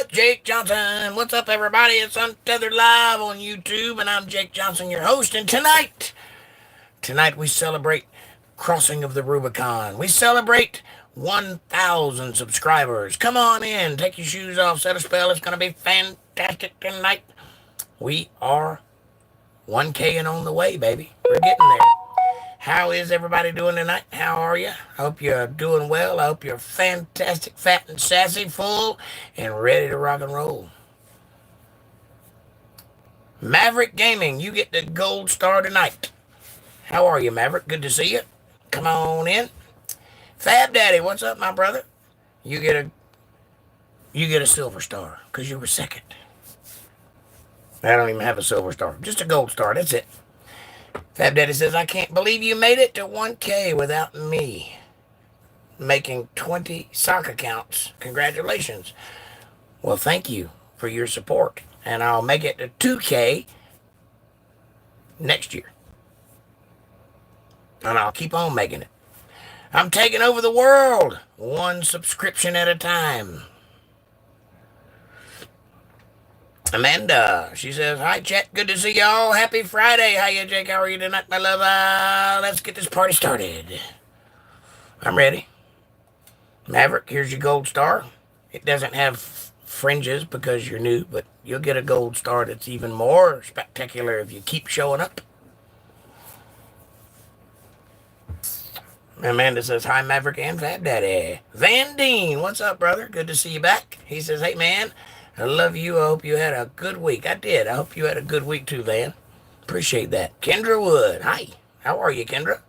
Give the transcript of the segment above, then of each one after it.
Jake Johnson. What's up, everybody? It's Untethered Live on YouTube, and I'm Jake Johnson, your host. And tonight we celebrate crossing of the Rubicon. We celebrate 1,000 subscribers. Come on in, take your shoes off, set a spell. It's going to be fantastic tonight. We are 1K and on the way, baby. We're getting there. How is everybody doing tonight? How are you? I hope you're doing well. I hope you're fantastic, fat and sassy, full, and ready to rock and roll. Maverick Gaming, you get the gold star tonight. How are you, Maverick? Good to see you. Come on in. Fab Daddy, what's up, my brother? You get a silver star because you were second. I don't even have a silver star. Just a gold star. That's it. Fab Daddy says, I can't believe you made it to 1K without me making 20 sock accounts. Congratulations. Well, thank you for your support. And I'll make it to 2K next year. And I'll keep on making it. I'm taking over the world, one subscription at a time. Amanda, she says, hi, chat. Good to see y'all. Happy Friday. How you, Jake? How are you tonight, my love? Let's get this party started. I'm ready. Maverick, here's your gold star. It doesn't have fringes because you're new, but you'll get a gold star that's even more spectacular if you keep showing up. Amanda says, hi, Maverick and Fab Daddy. Van Dean, what's up, brother? Good to see you back. He says, hey, man. I love you. I hope you had a good week. I did. I hope you had a good week too, Van. Appreciate that. Kendra Wood. Hi. How are you, Kendra?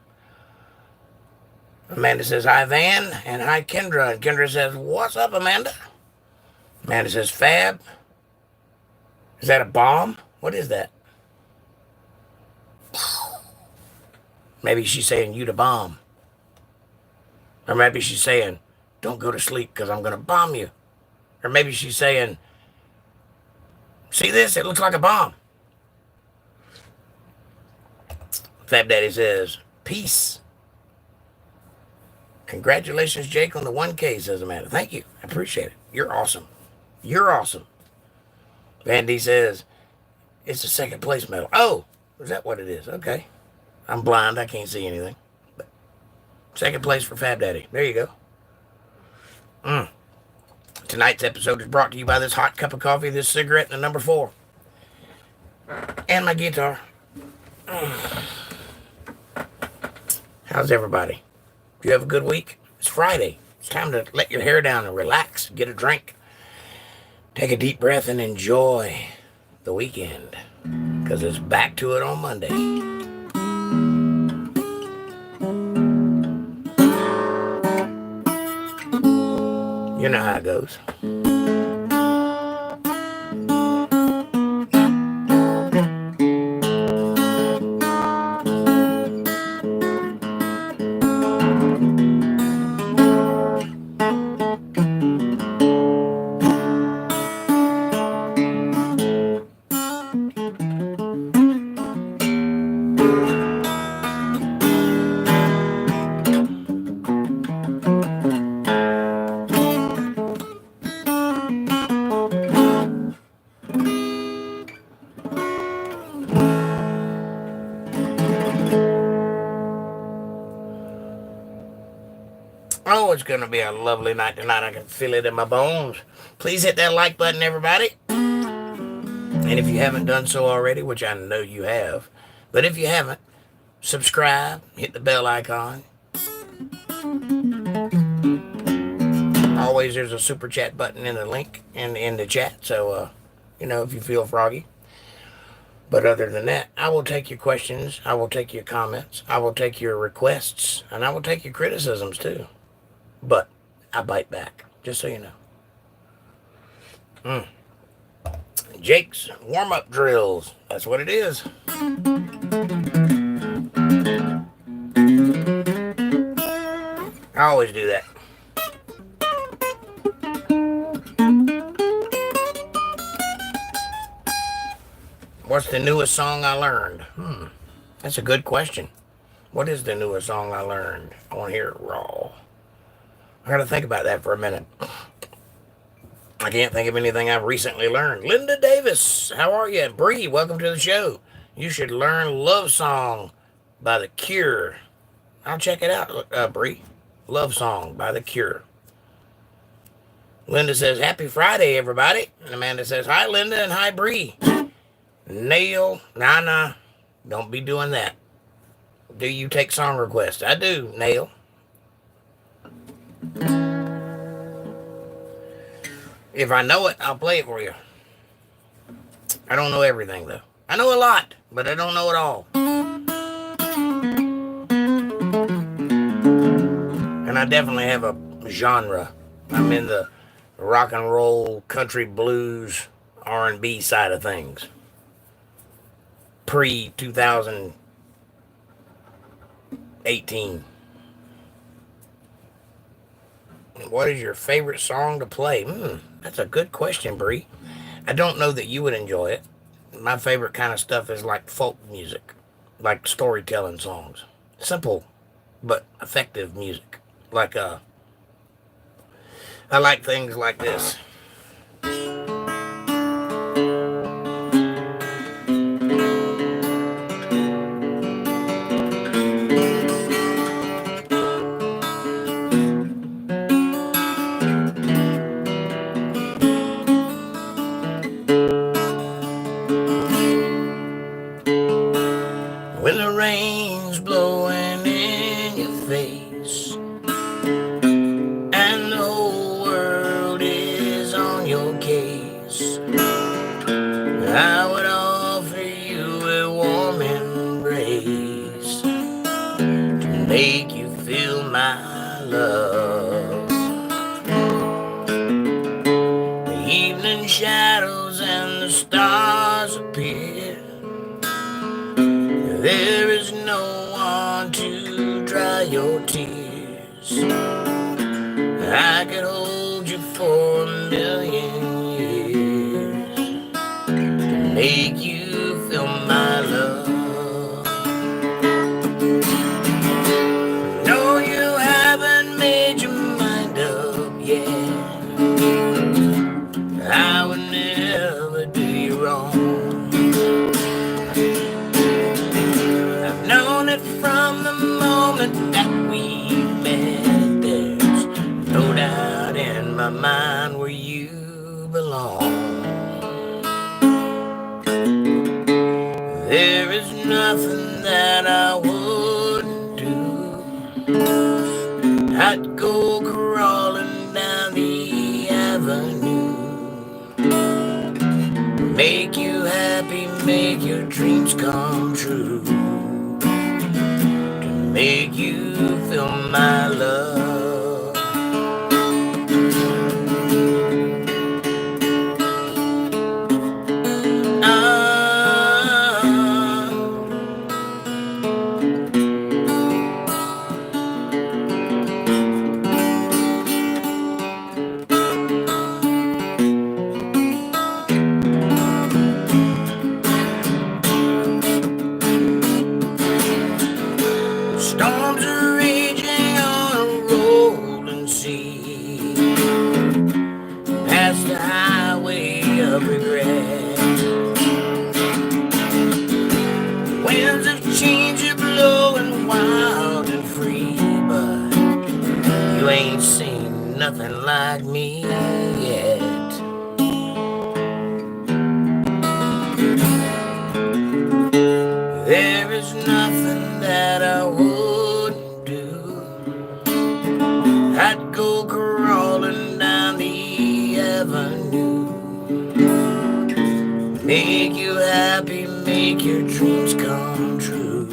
Amanda says, hi, Van. And hi, Kendra. And Kendra says, what's up, Amanda? Amanda says, Fab. Is that a bomb? What is that? Maybe she's saying you the bomb. Or maybe she's saying, don't go to sleep because I'm going to bomb you. Or maybe she's saying, see this? It looks like a bomb. Fab Daddy says, peace. Congratulations, Jake, on the 1K, says Amanda. Thank you. I appreciate it. You're awesome. You're awesome. Vandy says, it's a second place medal. Oh, is that what it is? Okay. I'm blind. I can't see anything. But second place for Fab Daddy. There you go. Tonight's episode is brought to you by this hot cup of coffee, this cigarette, and a number 4. And my guitar. How's everybody? Do you have a good week? It's Friday. It's time to let your hair down and relax. Get a drink. Take a deep breath and enjoy the weekend. Because it's back to it on Monday. You know how it goes. Oh, it's going to be a lovely night tonight. I can feel it in my bones. Please hit that like button, everybody. And if you haven't done so already, which I know you have, but if you haven't, subscribe, hit the bell icon. Always there's a super chat button in the link in the chat. So, if you feel froggy. But other than that, I will take your questions. I will take your comments. I will take your requests. And I will take your criticisms too. But I bite back, just so you know. Jake's warm-up drills. That's what it is. I always do that. What's the newest song I learned? That's a good question. What is the newest song I learned? I want to hear it raw. I got to think about that for a minute. I can't think of anything I've recently learned. Linda Davis, how are you? Bree, welcome to the show. You should learn Love Song by The Cure. I'll check it out, Bree. Love Song by The Cure. Linda says, happy Friday, everybody. And Amanda says, hi, Linda, and hi, Bree. Nail, nah, don't be doing that. Do you take song requests? I do, Nail. If I know it, I'll play it for you. I don't know everything, though. I know a lot, but I don't know it all. And I definitely have a genre. I'm in the rock and roll, country, blues, R&B side of things. Pre-2018. What is your favorite song to play? That's a good question, Bree. I don't know that you would enjoy it. My favorite kind of stuff is like folk music, like storytelling songs. Simple, but effective music. Like, I like things like this. When the rain's blowing in your face and the whole world is on your case, I would offer you a warm embrace to make you feel my love. The evening shadows and the stars appear. There is no one to dry your tears. I could hold you for 1,000,000 years to make you feel my love. No, you haven't made your mind up yet. I would never do you wrong. Known it from the moment that we met. There's no doubt in my mind where you belong. There is nothing that I wouldn't do. I'd go crawling down the avenue, make you happy, make your dreams come true, make you feel my love. Storms are raging on a rolling sea, past the highway of regret. Winds of change are blowing wild and free, but you ain't seen nothing like me yet. There is nothing that I wouldn't do. I'd go crawling down the avenue, make you happy, make your dreams come true,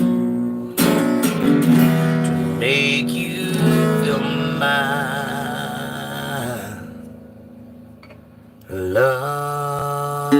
to make you feel my love.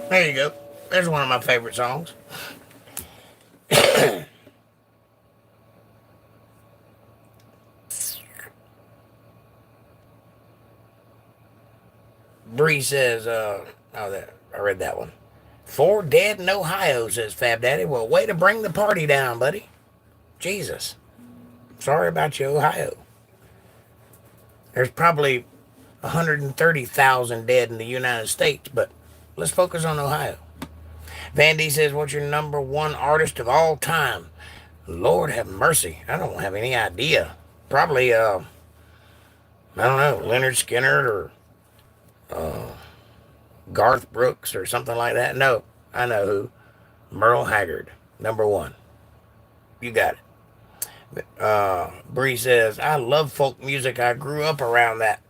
There you go. There's one of my favorite songs. Bree says, I read that one. 4 dead in Ohio, says Fab Daddy. Well, way to bring the party down, buddy. Jesus. Sorry about you, Ohio. There's probably 130,000 dead in the United States, but let's focus on Ohio. Vandy says, what's your number one artist of all time? Lord have mercy. I don't have any idea. Probably, I don't know, Leonard Skinner or Garth Brooks or something like that. No, I know who. Merle Haggard, number one. You got it. Bree says, I love folk music. I grew up around that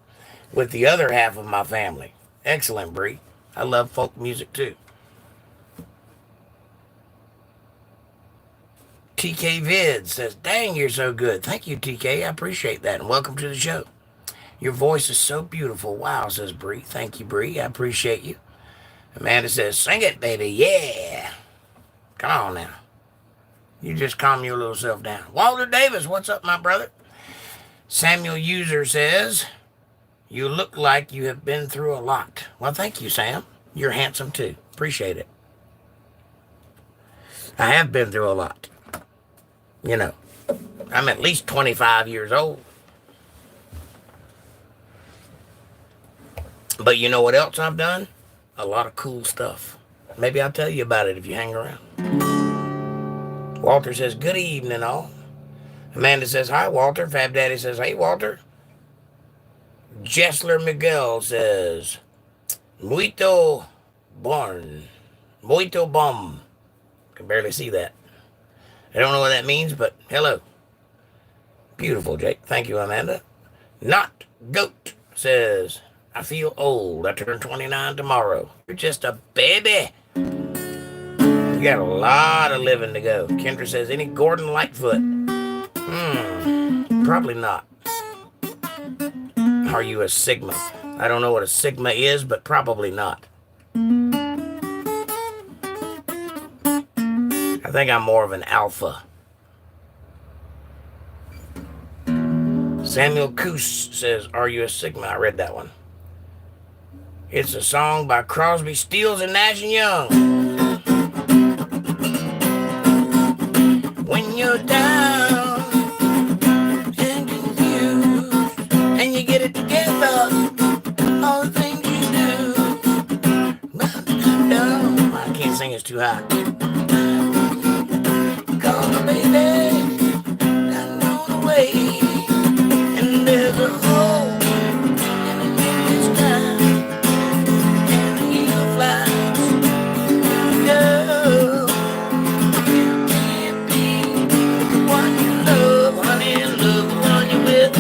with the other half of my family. Excellent, Bree. I love folk music too. TK Vid says, dang, you're so good. Thank you, TK. I appreciate that. And welcome to the show. Your voice is so beautiful. Wow, says Bree. Thank you, Bree. I appreciate you. Amanda says, sing it, baby. Yeah. Come on now. You just calm your little self down. Walter Davis, what's up, my brother? Samuel User says, you look like you have been through a lot. Well, thank you, Sam. You're handsome, too. Appreciate it. I have been through a lot. You know, I'm at least 25 years old. But you know what else I've done? A lot of cool stuff. Maybe I'll tell you about it if you hang around. Walter says, good evening, all. Amanda says, hi, Walter. Fab Daddy says, hey, Walter. Jessler Miguel says, muito bon. Muito bom. Can barely see that. I don't know what that means, but hello. Beautiful, Jake. Thank you, Amanda. Not Goat says, I feel old. I turn 29 tomorrow. You're just a baby. You got a lot of living to go. Kendra says, any Gordon Lightfoot? Probably not. Are you a Sigma? I don't know what a Sigma is, but probably not. I think I'm more of an Alpha. Samuel Coos says, are you a Sigma? I read that one. It's a song by Crosby, Stills, and Nash & Young. When you're down and confused and you get it together, all the things you do. I can't sing, it's too high. Cause baby, I know the way, and there's a hole in this time, and the eagle flies. Girl, you can't be the one you love, honey, love the one you're with.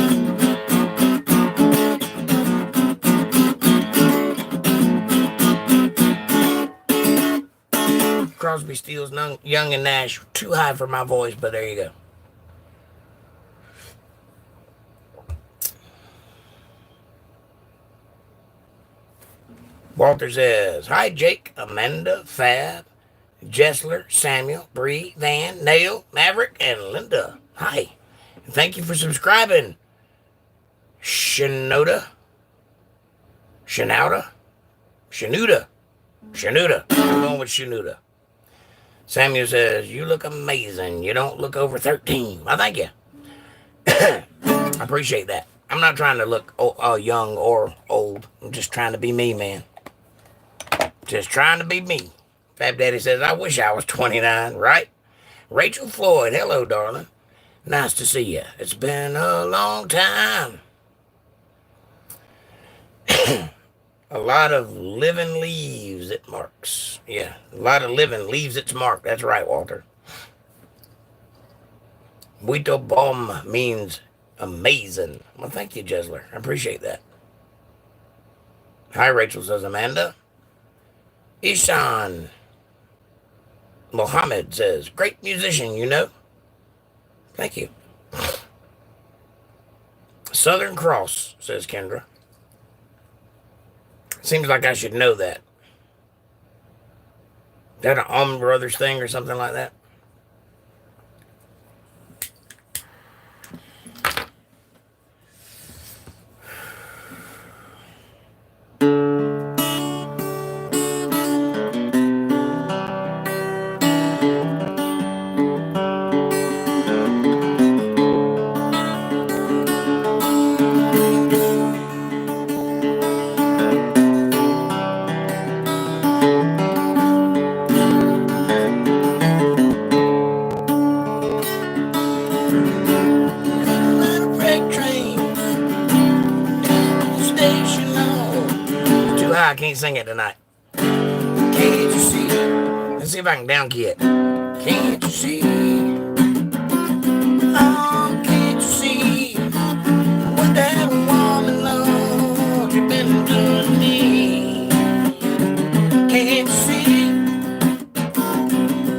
Crosby, Stills, Young, and Nash. Too high for my voice, but there you go. Walter says, hi, Jake, Amanda, Fab, Jessler, Samuel, Bree, Van, Nail, Maverick, and Linda. Hi. And thank you for subscribing. Shanuda. I'm going with Shanuda. Samuel says, you look amazing. You don't look over 13. Well, thank you. I appreciate that. I'm not trying to look young or old. I'm just trying to be me, man. Just trying to be me. Fab Daddy says, I wish I was 29, right? Rachel Floyd, hello, darling. Nice to see you. It's been a long time. A lot of living leaves it marks. Yeah, a lot of living leaves its mark. That's right, Walter. Muito bom means amazing. Well, thank you, Jessler. I appreciate that. Hi, Rachel, says Amanda. Ishan Mohammed says, great musician, you know. Thank you. Southern Cross, says Kendra. Seems like I should know that. that an Allman Brothers thing or something like that? I can't sing it tonight. Can't you see? Let's see if I can down key it. Can't you see? Oh, can't you see what that woman knows you've been doing to me? Can't you see?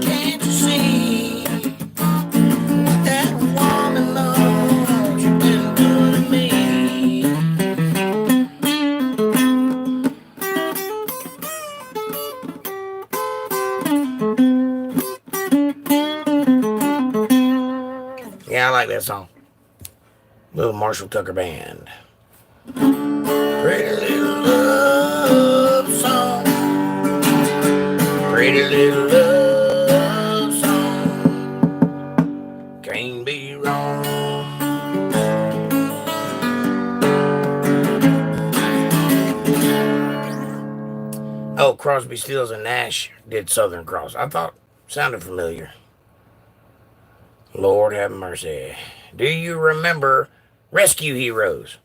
Can't you see what that woman knows you've been doing to me? Yeah, I like that song. Little Marshall Tucker Band. Pretty little love song. Pretty little love song. Can't be wrong. Oh, Crosby, Stills, and Nash did Southern Cross. I thought sounded familiar. Lord have mercy. Do you remember Rescue Heroes?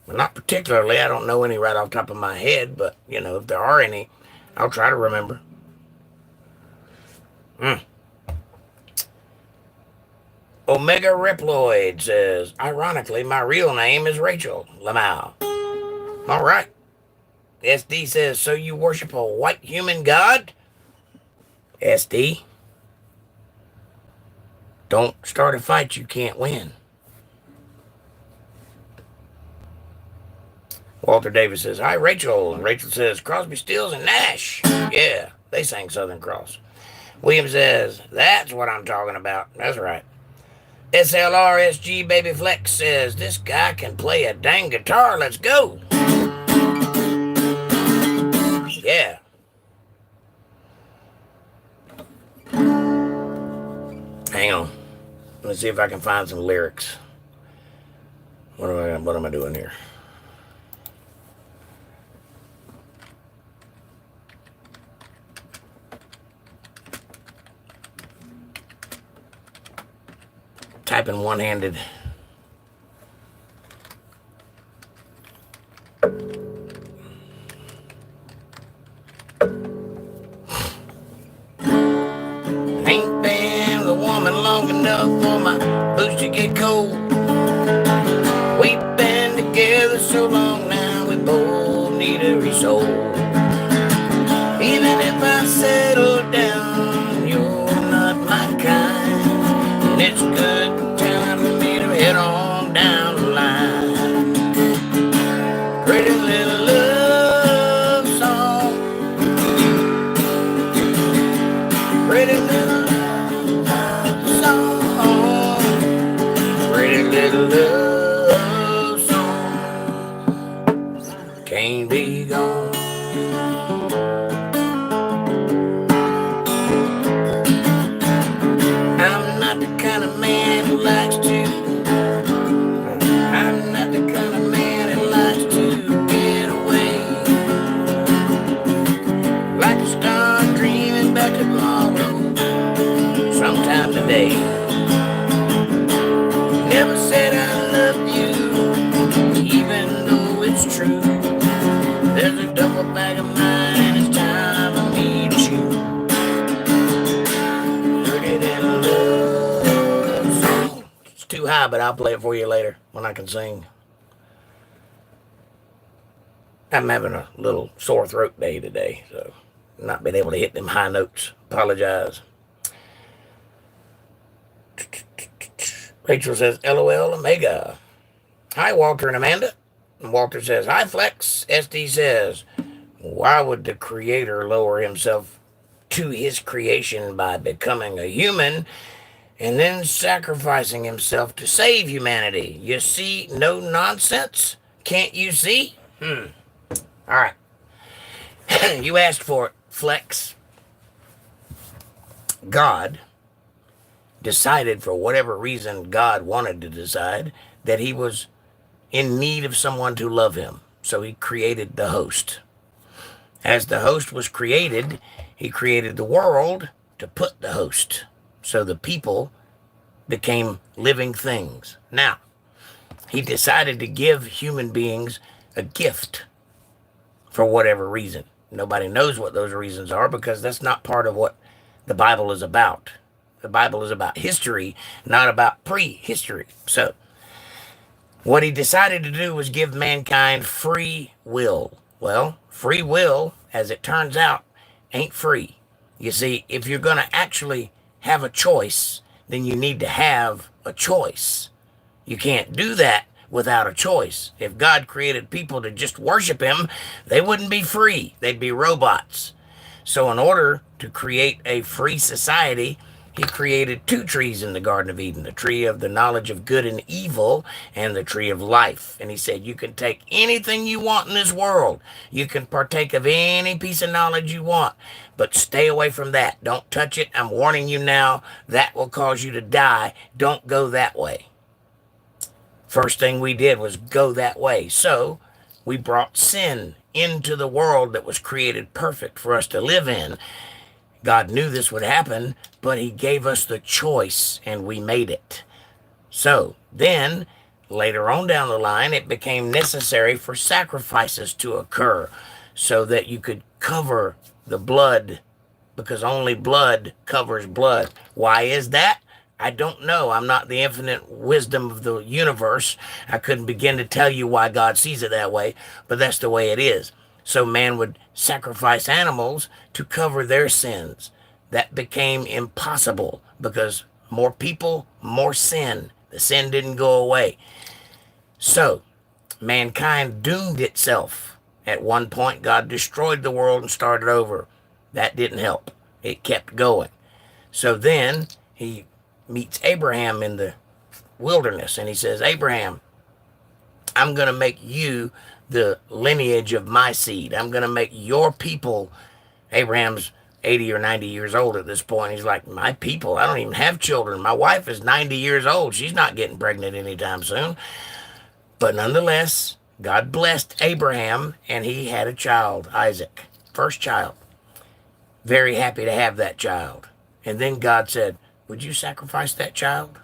Well, not particularly. I don't know any right off the top of my head, but, you know, if there are any, I'll try to remember. ℂ𝕙𝕚𝕝𝕝𝕝𝕝𝕁 says, ironically, my real name is 𝕂𝕚𝕚𝕚𝕚. All right. SD says, so you worship a white human god? SD. Don't start a fight you can't win. Walter Davis says, hi, Rachel. And Rachel says, Crosby, Stills, and Nash. Yeah, they sang Southern Cross. William says, that's what I'm talking about. That's right. SLRSG Baby Flex says, this guy can play a dang guitar. Let's go. Yeah. Hang on. Let's see if I can find some lyrics. What am I doing here? Typing one-handed. Ain't been with a woman long enough for my boots to get cold. We've been together so long now, we both need a result. Even if I settle down, you're not my kind, and it's good time for me to head on down the line. Pretty little love song. Pretty little love song. Pretty little love song. Can't be gone. I'm not the kind of man who likes to. I'm not the kind of man who likes to get away. Like to start dreaming about tomorrow, sometime today. Never said I love you, even though it's true. There's a double bag of mine, it's time for me to chew. Pretty little love song. It's too high, but I'll play it for you later when I can sing. I'm having a little sore throat day today, so not been able to hit them high notes. Apologize. Rachel says, LOL Omega. Hi, Walter and Amanda. And Walter says, hi, Flex. SD says, why would the creator lower himself to his creation by becoming a human and then sacrificing himself to save humanity. You see, no nonsense? Can't you see? All right. You asked for it, Flex. God decided, for whatever reason God wanted to decide, that he was in need of someone to love him. So he created the host. As the host was created, he created the world to put the host. So the people became living things. Now, he decided to give human beings a gift for whatever reason. Nobody knows what those reasons are because that's not part of what the Bible is about. The Bible is about history, not about prehistory. So, what he decided to do was give mankind free will. Well, free will, as it turns out, ain't free. You see, if you're going to actually have a choice, then you need to have a choice. You can't do that without a choice. If God created people to just worship him, they wouldn't be free. They'd be robots. So in order to create a free society, he created two trees in the Garden of Eden, the tree of the knowledge of good and evil and the tree of life. And he said, you can take anything you want in this world. You can partake of any piece of knowledge you want, but stay away from that. Don't touch it. I'm warning you now, that will cause you to die. Don't go that way. First thing we did was go that way. So we brought sin into the world that was created perfect for us to live in. God knew this would happen, but he gave us the choice and we made it. So then later on down the line, it became necessary for sacrifices to occur so that you could cover the blood, because only blood covers blood. Why is that? I don't know. I'm not the infinite wisdom of the universe. I couldn't begin to tell you why God sees it that way, but that's the way it is. So man would sacrifice animals to cover their sins. That became impossible because more people, more sin. The sin didn't go away. So mankind doomed itself. At one point, God destroyed the world and started over. That didn't help. It kept going. So then he meets Abraham in the wilderness and he says, Abraham, I'm going to make you the lineage of my seed. I'm going to make your people. Abraham's 80 or 90 years old at this point. He's like, my people, I don't even have children. My wife is 90 years old. She's not getting pregnant anytime soon. But nonetheless, God blessed Abraham and he had a child, Isaac, first child. Very happy to have that child. And then God said, would you sacrifice that child?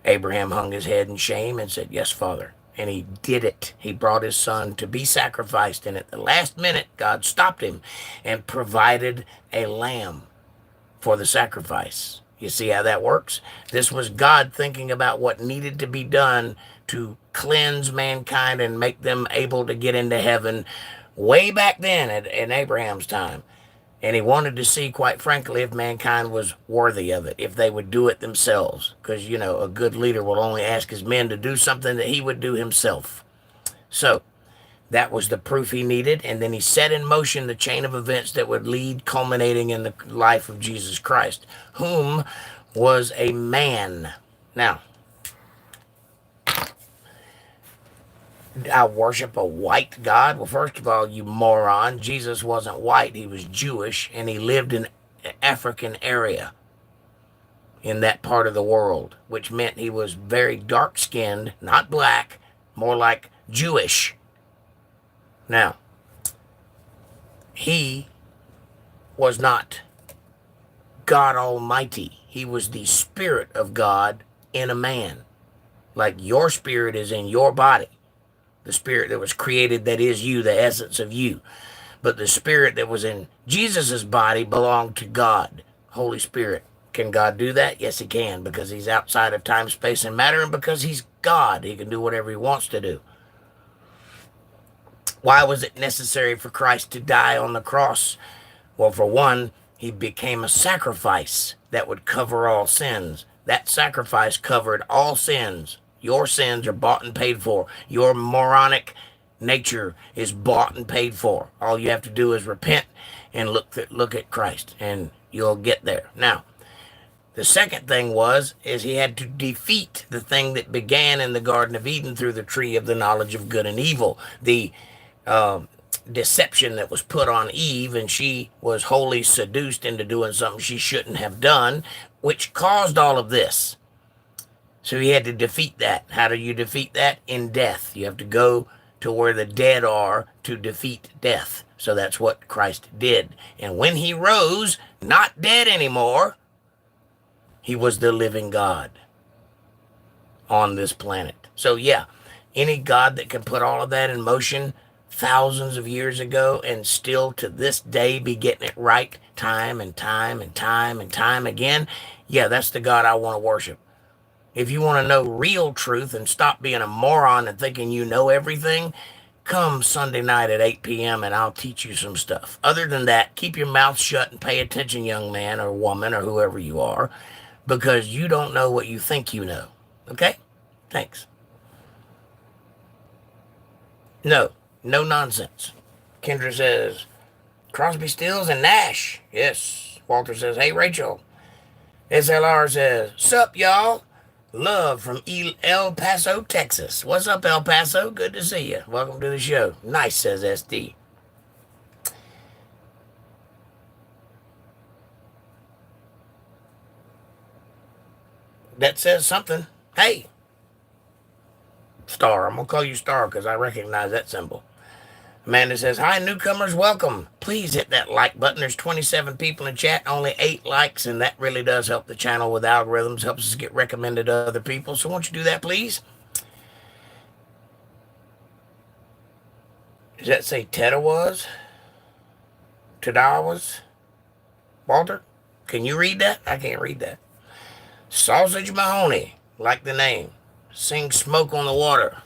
Abraham hung his head in shame and said, yes, Father. And he did it. He brought his son to be sacrificed. And at the last minute, God stopped him and provided a lamb for the sacrifice. You see how that works? This was God thinking about what needed to be done to cleanse mankind and make them able to get into heaven way back then in Abraham's time. And he wanted to see, quite frankly, if mankind was worthy of it, if they would do it themselves. Because, you know, a good leader will only ask his men to do something that he would do himself. So that was the proof he needed. And then he set in motion the chain of events that would lead, culminating in the life of Jesus Christ, whom was a man. Now, I worship a white God. Well, first of all, you moron, Jesus wasn't white. He was Jewish, and he lived in an African area in that part of the world, which meant he was very dark-skinned, not black, more like Jewish. Now, he was not God Almighty. He was the Spirit of God in a man. Like your spirit is in your body. The spirit that was created, that is you, the essence of you. But the spirit that was in Jesus's body belonged to God, Holy Spirit. Can God do that? Yes, he can, because he's outside of time, space, and matter, and because he's God. He can do whatever he wants to do. Why was it necessary for Christ to die on the cross? Well, for one, he became a sacrifice that would cover all sins. That sacrifice covered all sins. Your sins are bought and paid for. Your moronic nature is bought and paid for. All you have to do is repent and look at Christ, and you'll get there. Now, the second thing is he had to defeat the thing that began in the Garden of Eden through the tree of the knowledge of good and evil. The deception that was put on Eve, and she was wholly seduced into doing something she shouldn't have done, which caused all of this. So he had to defeat that. How do you defeat that? In death. You have to go to where the dead are to defeat death. So that's what Christ did. And when he rose, not dead anymore, he was the living God on this planet. So yeah, any God that can put all of that in motion thousands of years ago and still to this day be getting it right time and time and time and time again, yeah, that's the God I want to worship. If you want to know real truth and stop being a moron and thinking you know everything, come Sunday night at 8 p.m. and I'll teach you some stuff. Other than that, keep your mouth shut and pay attention, young man or woman or whoever you are, because you don't know what you think you know. Okay? Thanks. No nonsense. Kendra says, Crosby, Stills, and Nash. Yes. Walter says, hey, Rachel. SLR says, sup, y'all? Love from El Paso, Texas. What's up, El Paso? Good to see you. Welcome to the show. Nice, says SD. That says something. Hey. Star. I'm going to call you Star because I recognize that symbol. Amanda says, hi, newcomers, welcome. Please hit that like button. There's 27 people in chat, only 8 likes, and that really does help the channel with algorithms, helps us get recommended to other people. So won't you do that, please? Does that say Tedawas? Tedawas? Walter? Can you read that? I can't read that. Sausage Mahoney, like the name. Sing Smoke on the Water.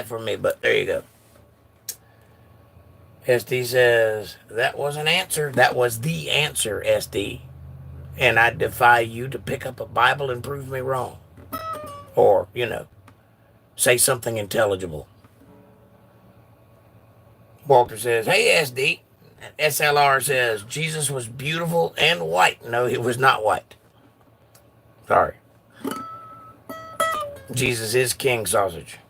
For me, but there you go. SD says, that was an answer. That was the answer, SD. And I defy you to pick up a Bible and prove me wrong. Or, say something intelligible. Walter says, hey, SD. SLR says, Jesus was beautiful and white. No, he was not white. Sorry. Jesus is King Sausage.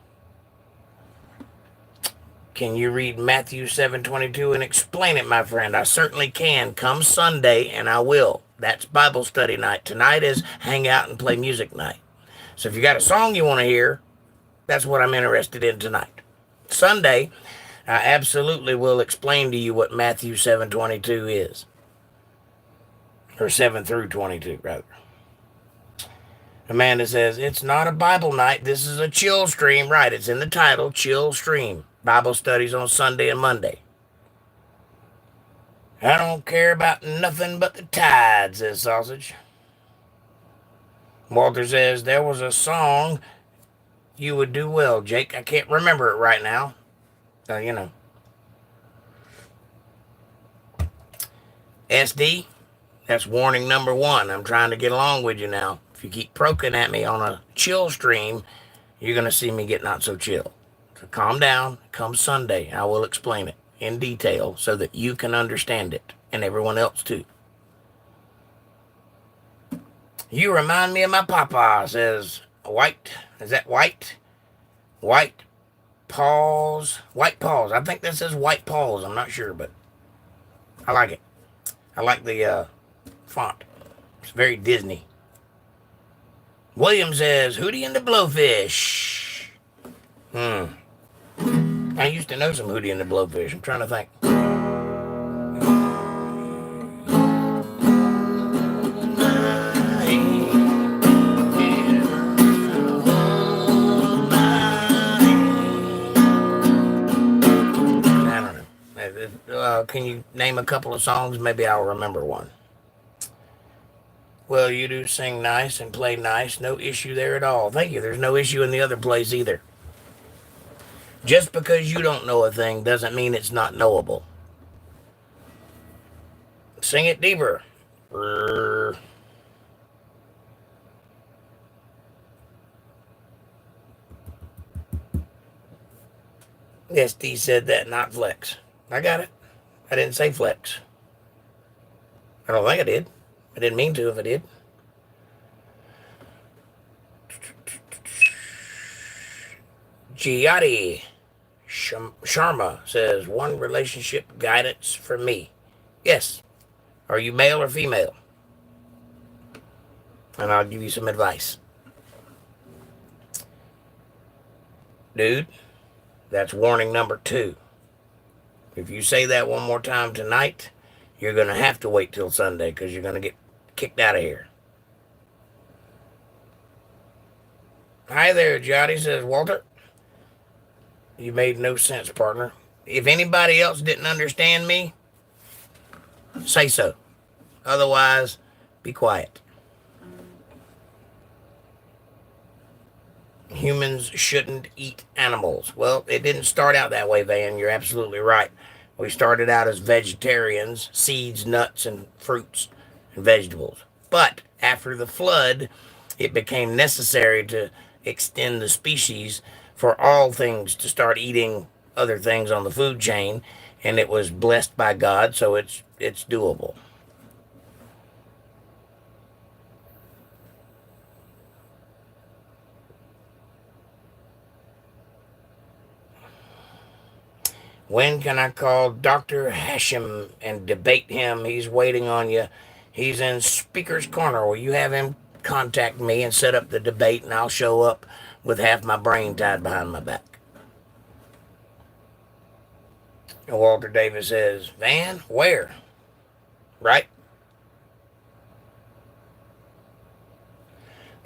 Can you read Matthew 7:22 and explain it, my friend? I certainly can. Come Sunday, and I will. That's Bible study night. Tonight is hang out and play music night. So if you got a song you want to hear, that's what I'm interested in tonight. Sunday, I absolutely will explain to you what Matthew 7:22 is. Or 7 through 22, rather. Amanda says, it's not a Bible night. This is a chill stream. Right, it's in the title, Chill Stream. Bible studies on Sunday and Monday. I don't care about nothing but the tide, says Sausage. Walter says, there was a song you would do well, Jake. I can't remember it right now. SD, that's warning number 1. I'm trying to get along with you now. If you keep poking at me on a chill stream, you're going to see me get not so chill. So calm down. Come Sunday, I will explain it in detail so that you can understand it and everyone else too. You remind me of my papa, says White. Is that White? White Paws. White Paws. I think that says White Paws. I'm not sure, but I like it. I like the font. It's very Disney. William says, Hoodie and the Blowfish. I used to know some Hoodie and the Blowfish. I'm trying to think. Can you name a couple of songs? Maybe I'll remember one. Well, you do sing nice and play nice. No issue there at all. Thank you. There's no issue in the other place either. Just because you don't know a thing doesn't mean it's not knowable. Sing it deeper. SD said that, not flex. I got it. I didn't say flex. I don't think I did. I didn't mean to if I did. Giatti Sharma says, one relationship guidance for me. Yes. Are you male or female? And I'll give you some advice. Dude, that's warning number 2. If you say that one more time tonight, you're going to have to wait till Sunday because you're going to get kicked out of here. Hi there, Jotty, says Walter. You made no sense, partner. If anybody else didn't understand me, say so. Otherwise, be quiet. Humans shouldn't eat animals. Well, it didn't start out that way, Van. You're absolutely right. We started out as vegetarians, seeds, nuts, and fruits and vegetables. But after the flood, it became necessary to extend the species for all things to start eating other things on the food chain, and it was blessed by God, so it's doable. When can I call Dr. Hashem and debate him? He's waiting on you. He's in Speaker's Corner. Will you have him contact me and set up the debate, and I'll show up with half my brain tied behind my back. And Walter Davis says, Van, where? Right?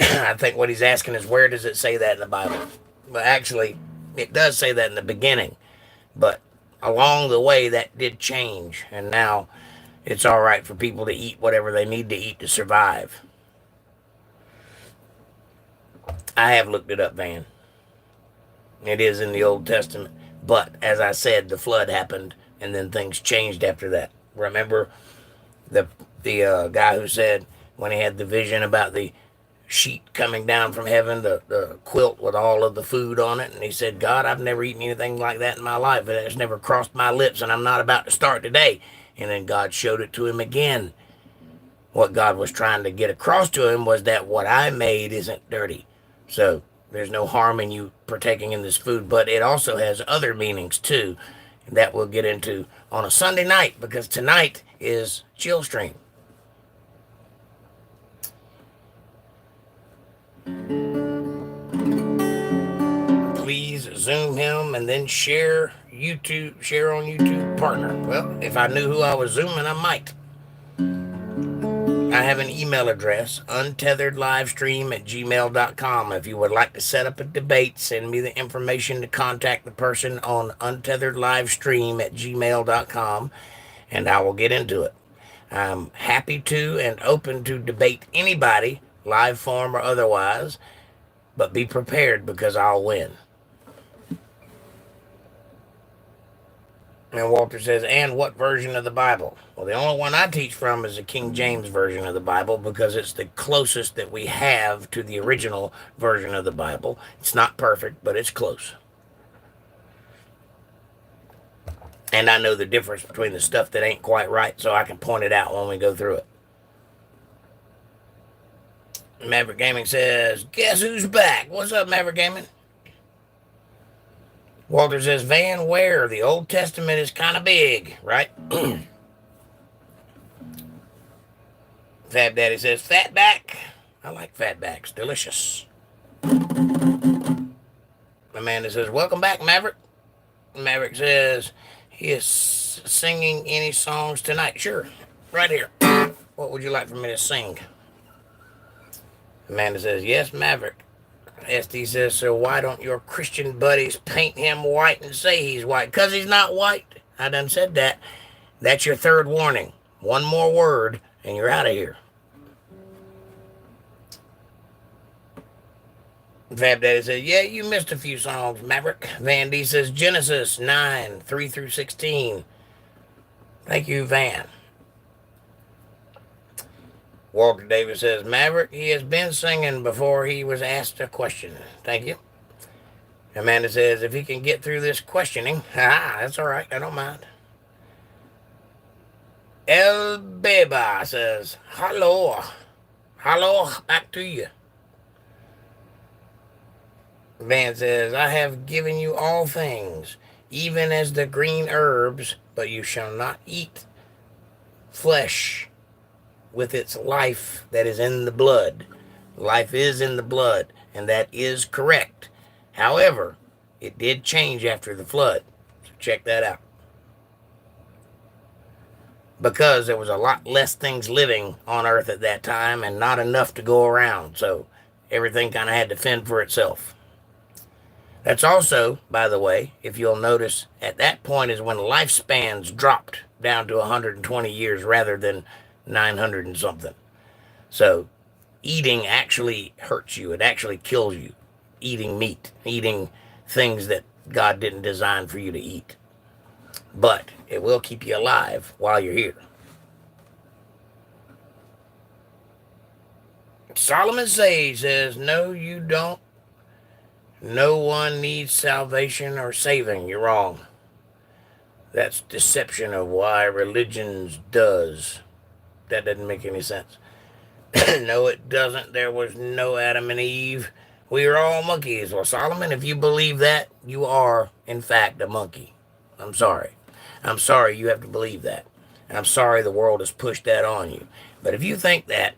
I think what he's asking is, where does it say that in the Bible? Well, actually, it does say that in the beginning. But along the way, that did change. And now it's all right for people to eat whatever they need to eat to survive. I have looked it up, Van. It is in the Old Testament. But as I said, the flood happened, and then things changed after that. Remember the guy who said when he had the vision about the sheet coming down from heaven, the quilt with all of the food on it, and he said, God, I've never eaten anything like that in my life. It has never crossed my lips, and I'm not about to start today. And then God showed it to him again. What God was trying to get across to him was that what I made isn't dirty. So there's no harm in you partaking in this food, but it also has other meanings too that we'll get into on a Sunday night, because tonight is Chill Stream. Please Zoom him and then share on YouTube, partner. Well, if I knew who I was Zooming, I might. I have an email address, UntetheredLivestream@gmail.com. If you would like to set up a debate, send me the information to contact the person on UntetheredLivestream@gmail.com, and I will get into it. I'm happy to and open to debate anybody, live form or otherwise, but be prepared because I'll win. And Walter says, and what version of the Bible? Well, the only one I teach from is the King James version of the Bible, because it's the closest that we have to the original version of the Bible. It's not perfect, but it's close. And I know the difference between the stuff that ain't quite right, so I can point it out when we go through it. Maverick Gaming says, guess who's back? What's up, Maverick Gaming? Walter says, Van, where? The Old Testament is kind of big, right? Fab Daddy says, fatback. I like fatbacks. Delicious. Amanda says, welcome back, Maverick. Maverick says, he is singing any songs tonight. Sure, right here. What would you like for me to sing? Amanda says, yes, Maverick. SD says, so why don't your Christian buddies paint him white and say he's white? Because he's not white. I done said that. That's your third warning. One more word, and you're out of here. Fab Daddy says, yeah, you missed a few songs, Maverick. Van D says, Genesis 9, 3 through 16. Thank you, Van. Walter Davis says, Maverick, he has been singing before he was asked a question. Thank you. Amanda says, if he can get through this questioning, that's all right. I don't mind. El Beba says, hello. Hello, back to you. Van says, I have given you all things, even as the green herbs, but you shall not eat flesh with its life that is in the blood. Life is in the blood, and that is correct. However, it did change after the flood. So check that out. Because there was a lot less things living on earth at that time and not enough to go around. So everything kind of had to fend for itself. That's also, by the way, if you'll notice, at that point is when lifespans dropped down to 120 years rather than 900 and something. So eating actually hurts you. It actually kills you. Eating meat, eating things that God didn't design for you to eat. But it will keep you alive while you're here. Solomon Sage says, no, you don't. No one needs salvation or saving. You're wrong. That's deception of why religions does. That doesn't make any sense. No, it doesn't. There was no Adam and Eve. We are all monkeys. Well, Solomon, if you believe that, you are, in fact, a monkey. I'm sorry. I'm sorry you have to believe that. And I'm sorry the world has pushed that on you. But if you think that,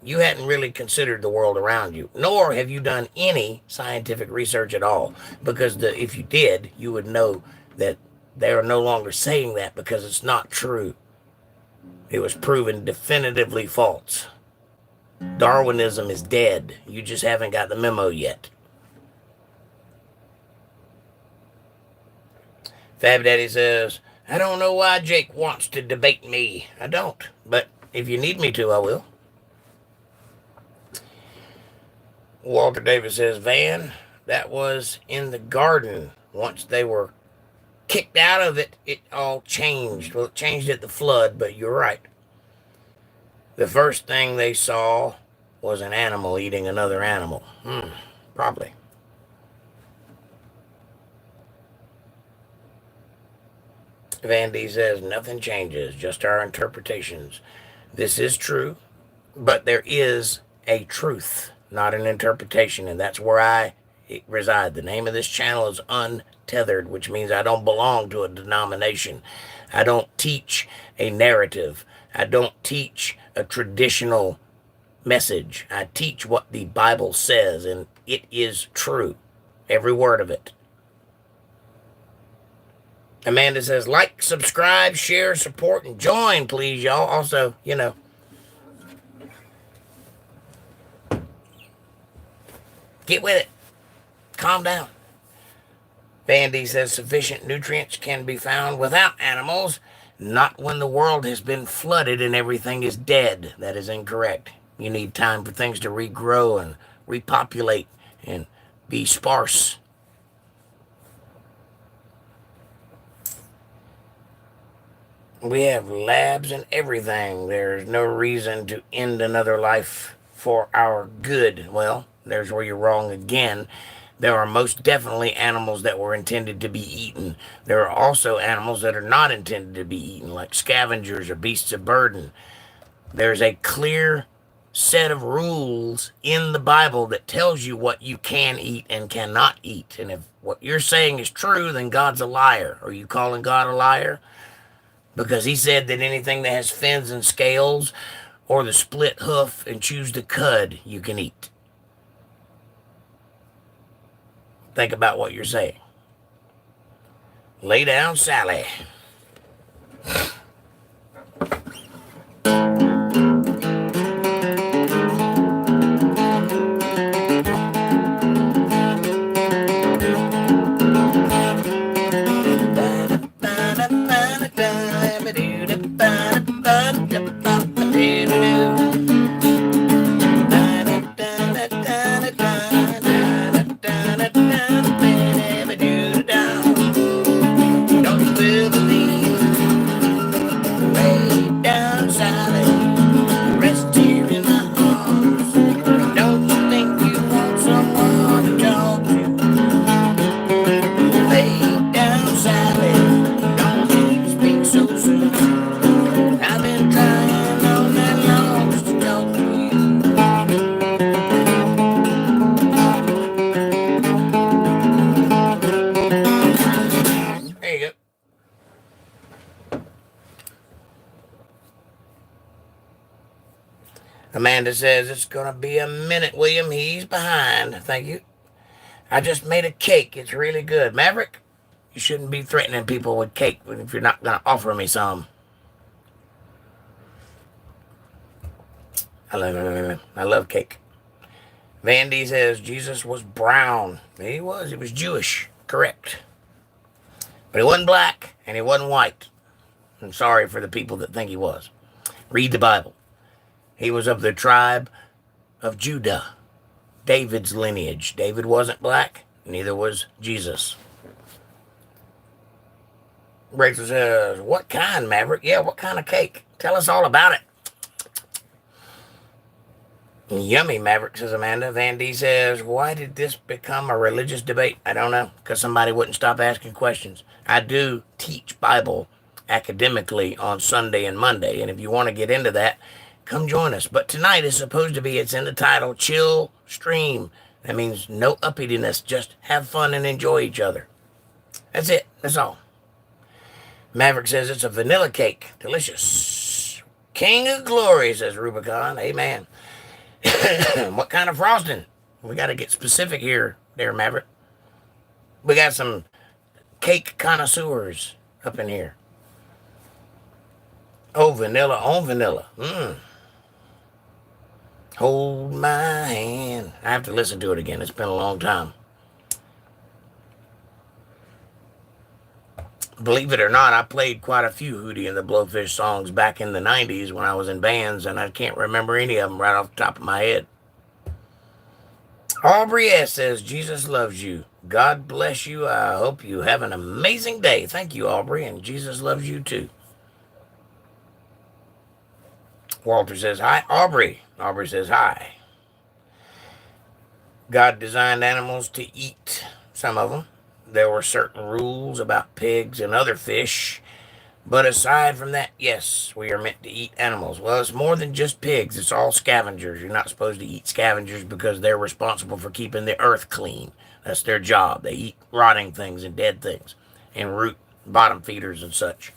you hadn't really considered the world around you, nor have you done any scientific research at all. Because if you did, you would know that they are no longer saying that because it's not true. It was proven definitively false. Darwinism is dead. You just haven't got the memo yet. Fab Daddy says, I don't know why Jake wants to debate me. I don't. But if you need me to, I will. Walter Davis says, Van, that was in the garden. Once they were kicked out of it, it all changed. Well, it changed at the flood, but you're right. The first thing they saw was an animal eating another animal. Probably. Van D says, nothing changes, just our interpretations. This is true, but there is a truth, not an interpretation, and that's where I reside. The name of this channel is Untethered, which means I don't belong to a denomination. I don't teach a narrative. I don't teach a traditional message. I teach what the Bible says, and it is true. Every word of it. Amanda says, like, subscribe, share, support, and join, please, y'all. Also, get with it. Calm down. Bandy says, sufficient nutrients can be found without animals, not when the world has been flooded and everything is dead. That is incorrect. You need time for things to regrow and repopulate and be sparse. We have labs and everything. There's no reason to end another life for our good. Well, there's where you're wrong again. There are most definitely animals that were intended to be eaten. There are also animals that are not intended to be eaten, like scavengers or beasts of burden. There's a clear set of rules in the Bible that tells you what you can eat and cannot eat. And if what you're saying is true, then God's a liar. Are you calling God a liar? Because he said that anything that has fins and scales or the split hoof and chews the cud, you can eat. Think about what you're saying. Lay down, Sally. Amanda says, it's going to be a minute, William. He's behind. Thank you. I just made a cake. It's really good. Maverick, you shouldn't be threatening people with cake if you're not going to offer me some. I love cake. Vandy says, Jesus was brown. He was Jewish. Correct. But he wasn't black, and he wasn't white. I'm sorry for the people that think he was. Read the Bible. He was of the tribe of Judah, David's lineage. David wasn't black, neither was Jesus. Rachel says, what kind, Maverick? Yeah, what kind of cake? Tell us all about it. Yummy, Maverick, says Amanda. Van D says, why did this become a religious debate? I don't know, because somebody wouldn't stop asking questions. I do teach Bible academically on Sunday and Monday, and if you want to get into that, come join us. But tonight is supposed to be, it's in the title, Chill Stream. That means no uppityness, just have fun and enjoy each other. That's it. That's all. Maverick says it's a vanilla cake. Delicious. King of Glory, says Rubicon. Amen. What kind of frosting? We got to get specific here, there, Maverick. We got some cake connoisseurs up in here. Oh, vanilla on vanilla. Hold my hand. I have to listen to it again. It's been a long time. Believe it or not, I played quite a few Hoodie and the Blowfish songs back in the 90s when I was in bands, and I can't remember any of them right off the top of my head. Aubrey S. says, Jesus loves you. God bless you. I hope you have an amazing day. Thank you, Aubrey, and Jesus loves you too. Walter says, hi, Aubrey. Aubrey says, hi. God designed animals to eat, some of them. There were certain rules about pigs and other fish. But aside from that, yes, we are meant to eat animals. Well, it's more than just pigs. It's all scavengers. You're not supposed to eat scavengers because they're responsible for keeping the earth clean. That's their job. They eat rotting things and dead things and root bottom feeders and such.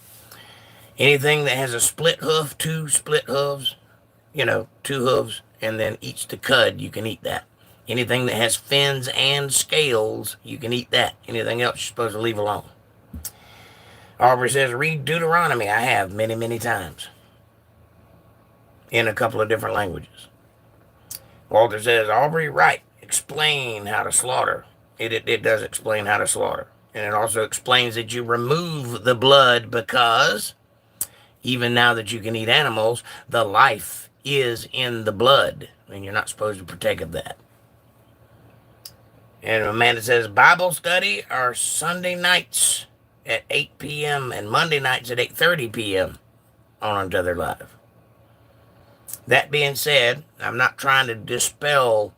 Anything that has a split hoof, two split hooves, two hooves, and then eats the cud, you can eat that. Anything that has fins and scales, you can eat that. Anything else, you're supposed to leave alone. Aubrey says, read Deuteronomy. I have many, many times. In a couple of different languages. Walter says, Aubrey, right. Explain how to slaughter. It does explain how to slaughter. And it also explains that you remove the blood because even now that you can eat animals, the life is in the blood. And you're not supposed to partake of that. And Amanda says, Bible study are Sunday nights at 8 p.m. and Monday nights at 8:30 p.m. on UntetheredLive. That being said, I'm not trying to dispel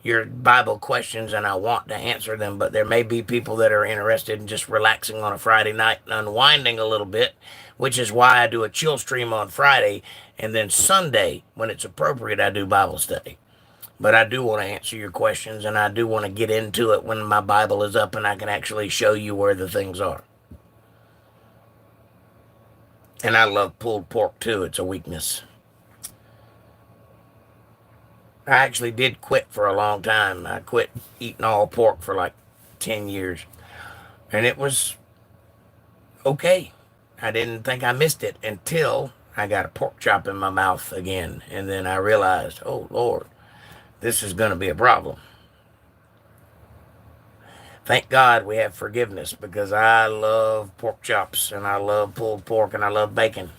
your Bible questions, and I want to answer them, but there may be people that are interested in just relaxing on a Friday night and unwinding a little bit, which is why I do a chill stream on Friday, and then Sunday, when it's appropriate, I do Bible study. But I do want to answer your questions, and I do want to get into it when my Bible is up and I can actually show you where the things are. And I love pulled pork, too. It's a weakness. I actually did quit for a long time. I quit eating all pork for like 10 years. And it was okay. I didn't think I missed it until I got a pork chop in my mouth again. And then I realized, oh, Lord, this is going to be a problem. Thank God we have forgiveness because I love pork chops and I love pulled pork and I love bacon.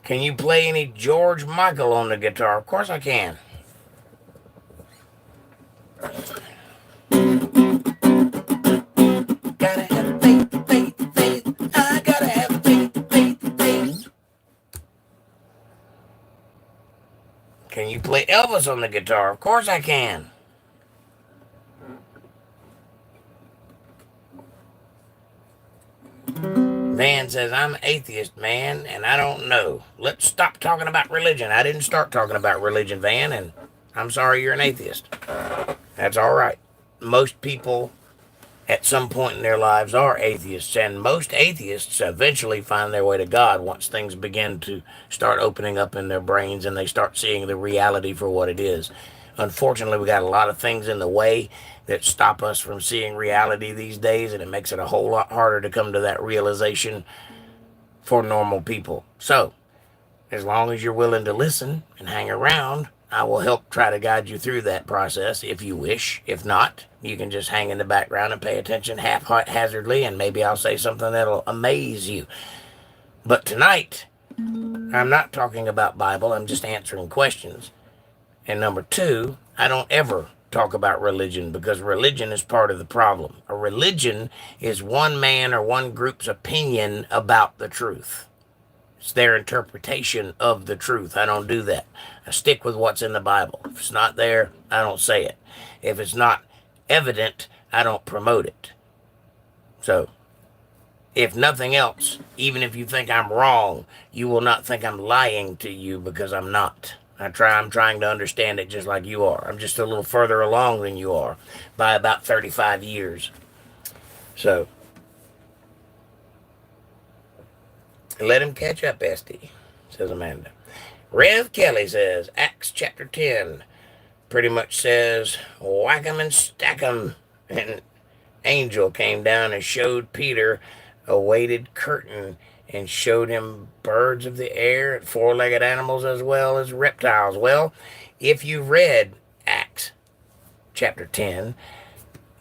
Can you play any George Michael on the guitar? Of course I can. Gotta have faith, faith, faith. I gotta have faith, faith, faith. Can you play Elvis on the guitar? Of course I can. Van says, I'm an atheist, man, and I don't know. Let's stop talking about religion. I didn't start talking about religion, Van, and I'm sorry you're an atheist. That's all right. Most people at some point in their lives are atheists, and most atheists eventually find their way to God once things begin to start opening up in their brains and they start seeing the reality for what it is. Unfortunately, we got a lot of things in the way that stop us from seeing reality these days, and it makes it a whole lot harder to come to that realization for normal people. So, as long as you're willing to listen and hang around, I will help try to guide you through that process if you wish. If not, you can just hang in the background and pay attention haphazardly, and maybe I'll say something that'll amaze you. But tonight, I'm not talking about Bible, I'm just answering questions. And number two, I don't ever talk about religion because religion is part of the problem. A religion is one man or one group's opinion about the truth. It's their interpretation of the truth. I don't do that. I stick with what's in the Bible. If it's not there, I don't say it. If it's not evident, I don't promote it. So, if nothing else, even if you think I'm wrong, you will not think I'm lying to you because I'm not. I'm trying to understand it just like you are. I'm just a little further along than you are by about 35 years. So, let him catch up, Esty, says Amanda. Rev Kelly says, Acts chapter 10 pretty much says, whack 'em and stack 'em. And angel came down and showed Peter a weighted curtain and showed him birds of the air and four-legged animals as well as reptiles. Well, if you read Acts chapter 10,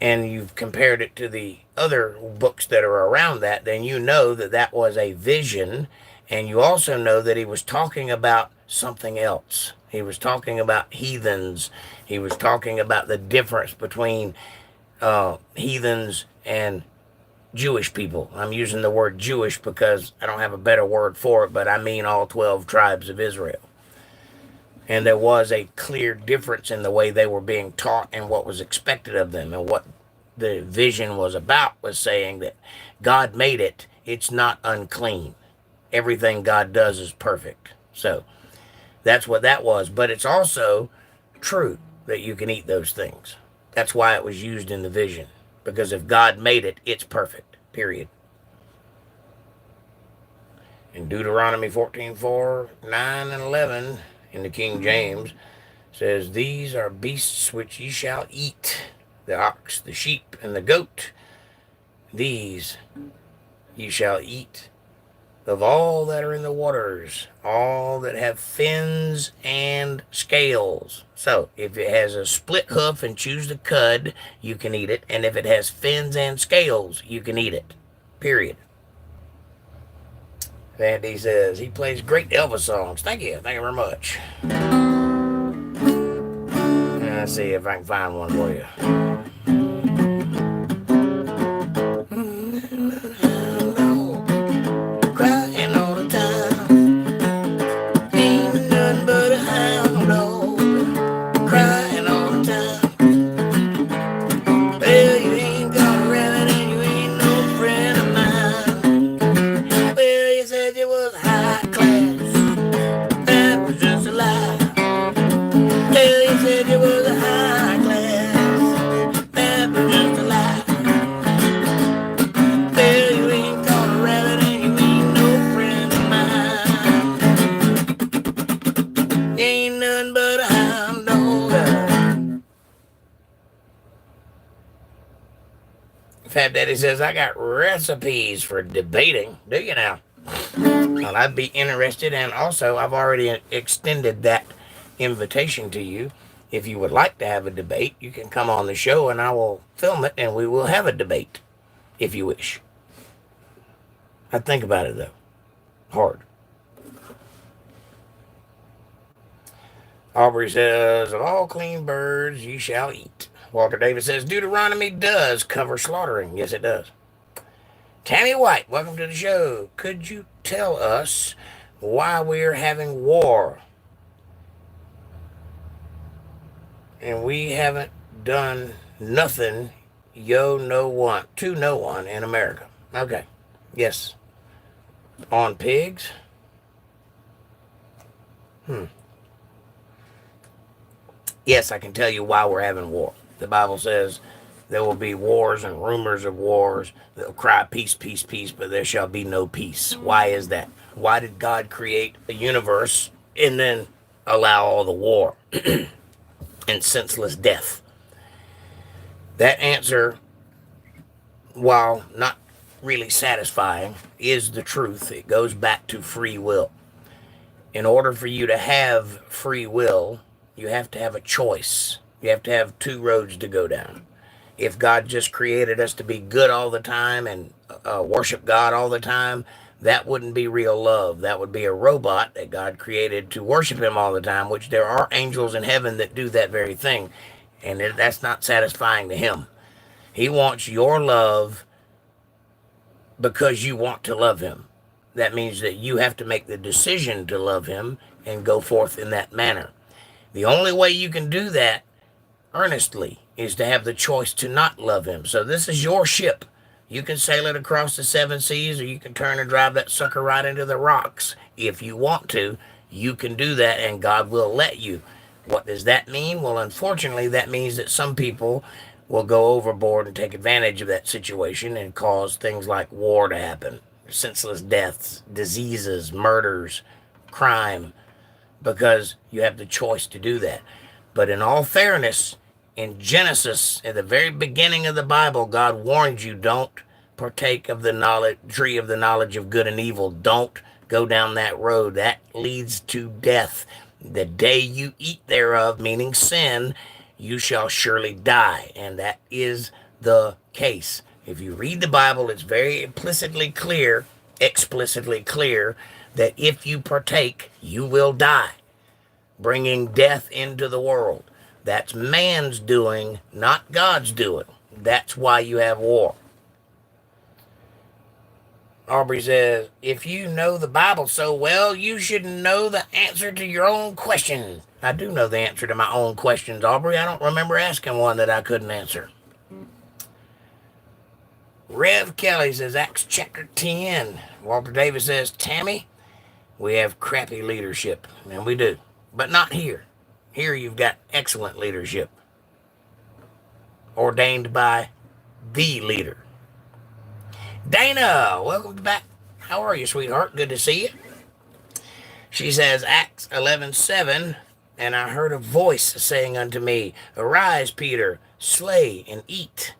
and you've compared it to the other books that are around that, then you know that that was a vision, and you also know that he was talking about something else. He was talking about heathens. He was talking about the difference between heathens and Jewish people. I'm using the word Jewish because I don't have a better word for it, but I mean all 12 tribes of Israel. And there was a clear difference in the way they were being taught and what was expected of them. And what the vision was about was saying that God made it. It's not unclean. Everything God does is perfect. So that's what that was. But it's also true that you can eat those things. That's why it was used in the vision. Because if God made it, it's perfect. Period. In Deuteronomy 14:4, 9, and 11, in the King James, says, these are beasts which ye shall eat, the ox, the sheep, and the goat. These ye shall eat of all that are in the waters, all that have fins and scales. So, if it has a split hoof and chews the cud, you can eat it. And if it has fins and scales, you can eat it. Period. Andy says, he plays great Elvis songs. Thank you. Thank you very much. Let's see if I can find one for you. Crying all the time. Ain't nothing but a hound dog. Crying all the time. Well, you ain't got a rabbit and you ain't no friend of mine. Well, you said you was high class. That was just a lie. Well, you said you was a high class. That was just a lie. Well, you ain't got a rabbit and you ain't no friend of mine. You ain't nothing but a hound dog. Fat Daddy says, I got recipes for debating. Do you now? Well, I'd be interested, and also I've already extended that invitation to you. If you would like to have a debate, you can come on the show and I will film it and we will have a debate, if you wish. I'd think about it, though. Hard. Aubrey says, of all clean birds ye shall eat. Walter Davis says, Deuteronomy does cover slaughtering. Yes, it does. Tammy White, welcome to the show. Could you tell us why we're having war? And we haven't done nothing to no one in America. Okay. Yes. On pigs? Yes, I can tell you why we're having war. The Bible says There will be wars and rumors of wars. They'll cry peace, peace, peace, but there shall be no peace. Why is that? Why did God create a universe and then allow all the war and senseless death? That answer, while not really satisfying, is the truth. It goes back to free will. In order for you to have free will, you have to have a choice. You have to have two roads to go down. If God just created us to be good all the time and worship God all the time, that wouldn't be real love. That would be a robot that God created to worship him all the time, which there are angels in heaven that do that very thing. And that's not satisfying to him. He wants your love because you want to love him. That means that you have to make the decision to love him and go forth in that manner. The only way you can do that earnestly is to have the choice to not love him. So this is your ship. You can sail it across the 7 seas, or you can turn and drive that sucker right into the rocks. If you want to, you can do that, and God will let you. What does that mean? Well, unfortunately, that means that some people will go overboard and take advantage of that situation and cause things like war to happen, senseless deaths, diseases, murders, crime, because you have the choice to do that. But in all fairness, in Genesis, at the very beginning of the Bible, God warned you, don't partake of the tree of the knowledge of good and evil. Don't go down that road. That leads to death. The day you eat thereof, meaning sin, you shall surely die. And that is the case. If you read the Bible, it's very explicitly clear that if you partake, you will die, bringing death into the world. That's man's doing, not God's doing. That's why you have war. Aubrey says, if you know the Bible so well, you should know the answer to your own questions. I do know the answer to my own questions, Aubrey. I don't remember asking one that I couldn't answer. Rev Kelly says, Acts chapter 10. Walter Davis says, Tammy, we have crappy leadership. And we do. But not here. Here you've got excellent leadership. Ordained by the leader. Dana, welcome back. How are you, sweetheart? Good to see you. She says, Acts 11:7, and I heard a voice saying unto me, Arise, Peter, slay and eat.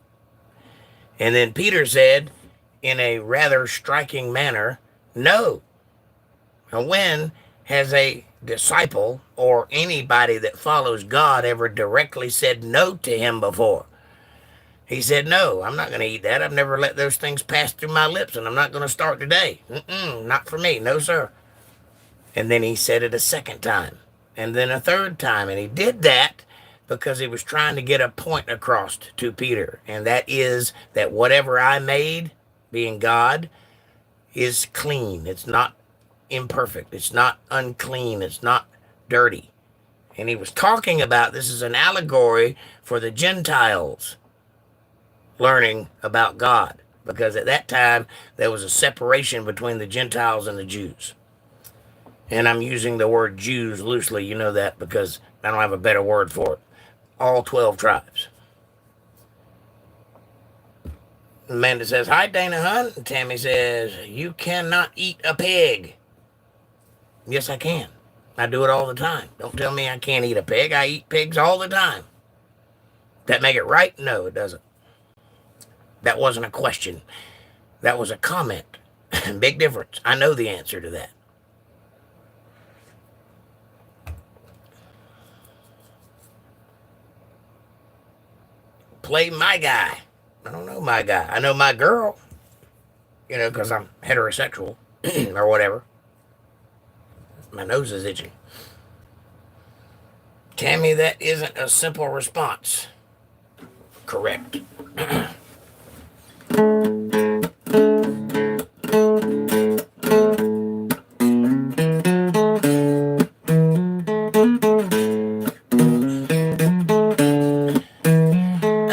And then Peter said, in a rather striking manner, no. And when has a disciple or anybody that follows God ever directly said no to him before? He said, no, I'm not going to eat that. I've never let those things pass through my lips, and I'm not going to start today. Not for me. No, sir. And then he said it a second time, and then a third time. And he did that because he was trying to get a point across to Peter. And that is that whatever I made, being God, is clean. It's not imperfect. It's not unclean. It's not dirty. And he was talking about, this is an allegory for the Gentiles learning about God, because at that time there was a separation between the Gentiles and the Jews. And I'm using the word Jews loosely, you know that, because I don't have a better word for it. All 12 tribes. Amanda says, hi, Dana Hunt. And Tammy says, you cannot eat a pig. Yes, I can. I do it all the time. Don't tell me I can't eat a pig. I eat pigs all the time. That make it right? No, it doesn't. That wasn't a question. That was a comment. Big difference. I know the answer to that. Play my guy. I don't know my guy. I know my girl. You know, because I'm heterosexual or whatever. My nose is itching. Tammy, that isn't a simple response. Correct.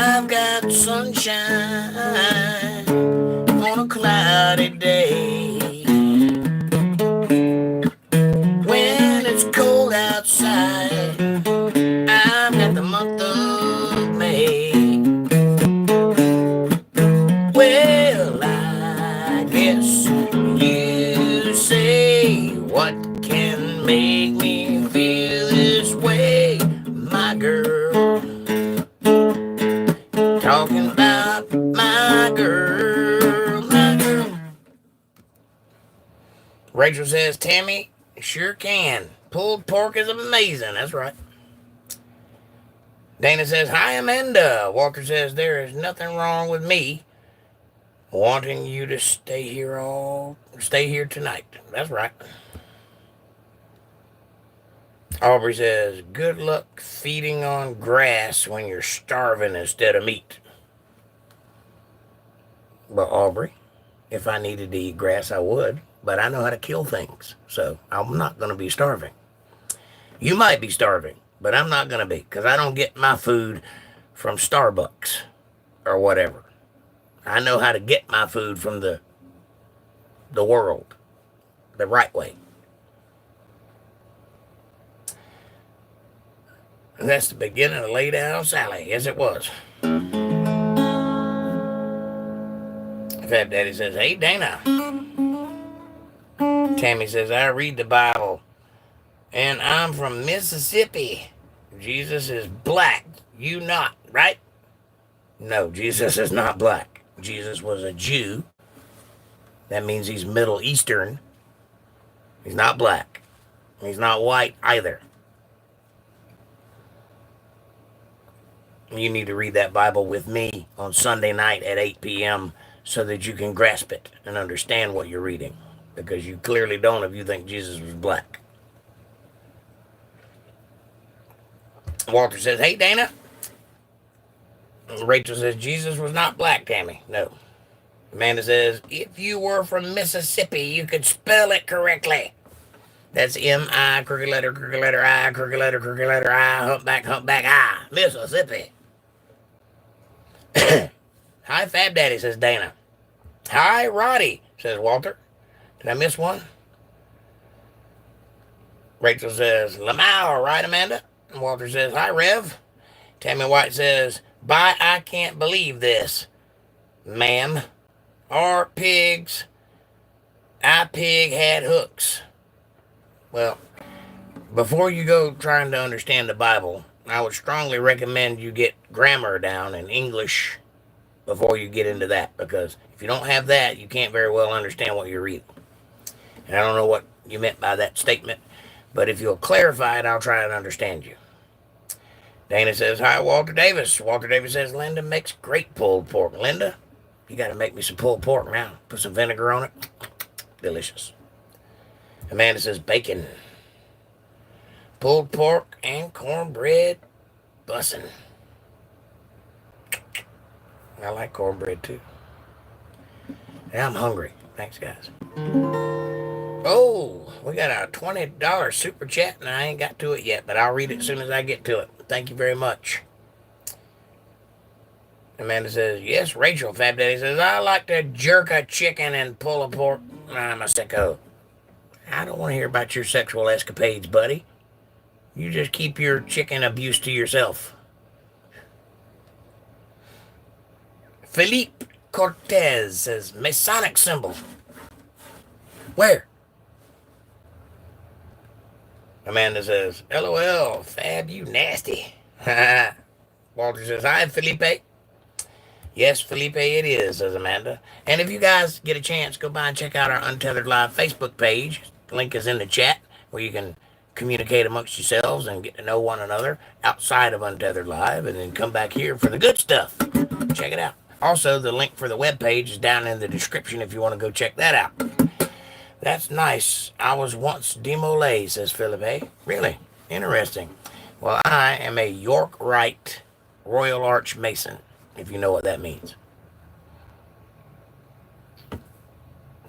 I've got sunshine on a cloudy day. When it's cold outside, I've got the month of May. yes, you say, what can make me feel this way, my girl? Talking about my girl, my girl. Rachel says, Tammy, sure can. Pulled pork is amazing. That's right. Dana says, hi, Amanda. Walter says, there is nothing wrong with me wanting you to stay here tonight. That's right. Aubrey says, good luck feeding on grass when you're starving instead of meat. Well, Aubrey, if I needed to eat grass, I would, but I know how to kill things, so I'm not going to be starving. You might be starving, but I'm not going to be, because I don't get my food from Starbucks or whatever. I know how to get my food from the world, the right way. And that's the beginning of Lay Down Sally. Yes, it was. Fab Daddy says, hey, Dana. Tammy says, I read the Bible, and I'm from Mississippi. Jesus is black. You not, right? No, Jesus is not black. Jesus was a Jew. That means he's Middle Eastern. He's not black. He's not white either. You need to read that Bible with me on Sunday night at 8 p.m. so that you can grasp it and understand what you're reading. Because you clearly don't if you think Jesus was black. Walter says, hey, Dana. Rachel says, Jesus was not black, Tammy. No. Amanda says, if you were from Mississippi, you could spell it correctly. That's M-I, crooked letter, I, crooked letter, I, humpback, I, Mississippi. Hi, Fab Daddy, says Dana. Hi, Roddy, says Walter. Did I miss one? Rachel says, Lamau, right, Amanda? And Walter says, hi, Rev. Tammy White says, bye, I can't believe this, ma'am. Our pigs, our pig had hooks. Well, before you go trying to understand the Bible, I would strongly recommend you get grammar down in English before you get into that, because if you don't have that, you can't very well understand what you're reading. And I don't know what you meant by that statement, but if you'll clarify it, I'll try and understand you. Dana says, hi, Walter Davis. Walter Davis says, Linda makes great pulled pork. Linda, you got to make me some pulled pork now. Put some vinegar on it. Delicious. Amanda says, bacon. Pulled pork and cornbread bussin'. I like cornbread too. Yeah, I'm hungry. Thanks, guys. Oh, we got a $20 super chat, and I ain't got to it yet, but I'll read it as soon as I get to it. Thank you very much. Amanda says, yes, Rachel. Fab Daddy says, I like to jerk a chicken and pull a pork. I'm a sicko. I don't want to hear about your sexual escapades, buddy. You just keep your chicken abuse to yourself. Felipe Cortez says, Masonic symbol. Where? Amanda says, LOL, Fab, you nasty. Walter says, hi, Felipe. Yes, Felipe, it is, says Amanda. And if you guys get a chance, go by and check out our Untethered Live Facebook page. The link is in the chat where you can communicate amongst yourselves and get to know one another outside of Untethered Live, and then come back here for the good stuff. Check it out. Also, the link for the webpage is down in the description if you want to go check that out. That's nice. I was once demolay, says Philippe. Really? Interesting. Well, I am a York Rite Royal Arch Mason, if you know what that means.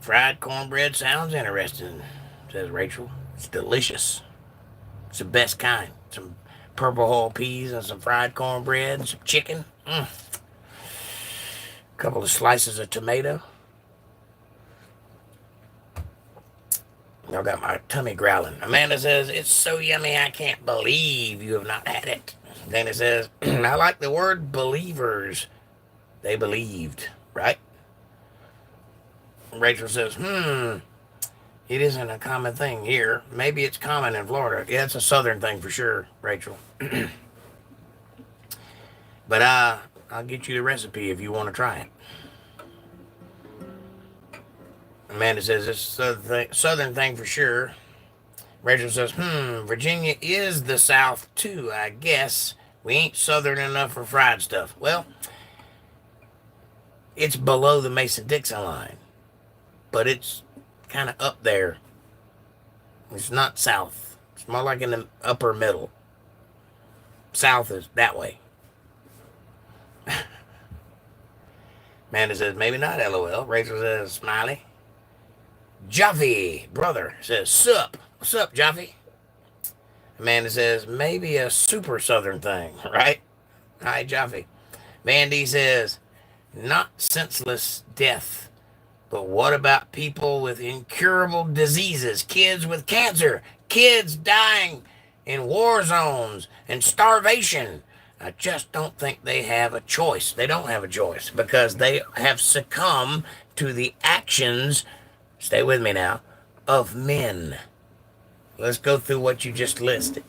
Fried cornbread sounds interesting, says Rachel. It's delicious. It's the best kind. Some purple hull peas and some fried cornbread and some chicken. A couple of slices of tomato. I got my tummy growling. Amanda says, it's so yummy I can't believe you have not had it. Dana says, I like the word believers. They believed, right? Rachel says, it isn't a common thing here. Maybe it's common in Florida. Yeah, it's a southern thing for sure, Rachel. But I'll get you the recipe if you want to try it. Amanda says, it's a southern thing for sure. Rachel says, Virginia is the South too, I guess. We ain't southern enough for fried stuff. Well, it's below the Mason-Dixon line, but it's kind of up there. It's not south. It's more like in the upper middle. South is that way. Amanda says, maybe not, LOL. Rachel says, smiley. Jaffe, brother, says, sup. What's up, Jaffe? Amanda says, maybe a super southern thing, right? Hi, Jaffe. Vandy says, not senseless death, but what about people with incurable diseases, kids with cancer, kids dying in war zones and starvation? I just don't think they have a choice. They don't have a choice because they have succumbed to the actions, stay with me now, of men. Let's go through what you just listed.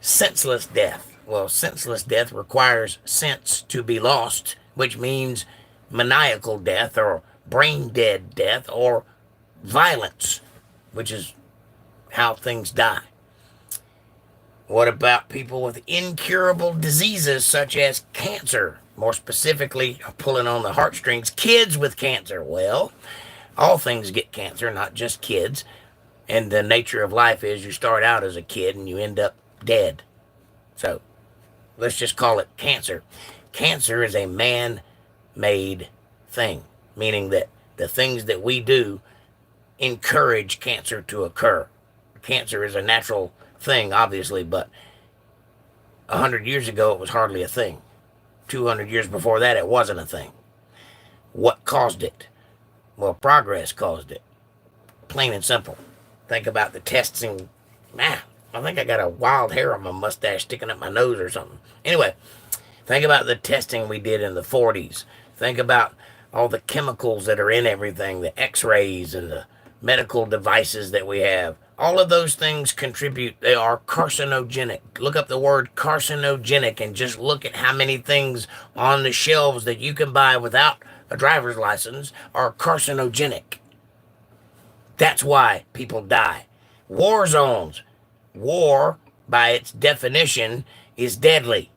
Senseless death. Well, senseless death requires sense to be lost, which means maniacal death or brain dead death or violence, which is how things die. What about people with incurable diseases such as cancer? More specifically, pulling on the heartstrings, kids with cancer. Well, all things get cancer, not just kids. And the nature of life is you start out as a kid and you end up dead. So let's just call it cancer. Cancer is a man-made thing, meaning that the things that we do encourage cancer to occur. Cancer is a natural thing, obviously, but 100 years ago it was hardly a thing. 200 years before that it wasn't a thing. What caused it? Well, progress caused it. Plain and simple. Think about the testing. I think I got a wild hair on my mustache sticking up my nose or something. Anyway, think about the testing we did in the 40s. Think about all the chemicals that are in everything, the x-rays and the medical devices that we have. All of those things contribute. They are carcinogenic. Look up the word carcinogenic and just look at how many things on the shelves that you can buy without a driver's license are carcinogenic. That's why people die. War zones. War, by its definition, is deadly.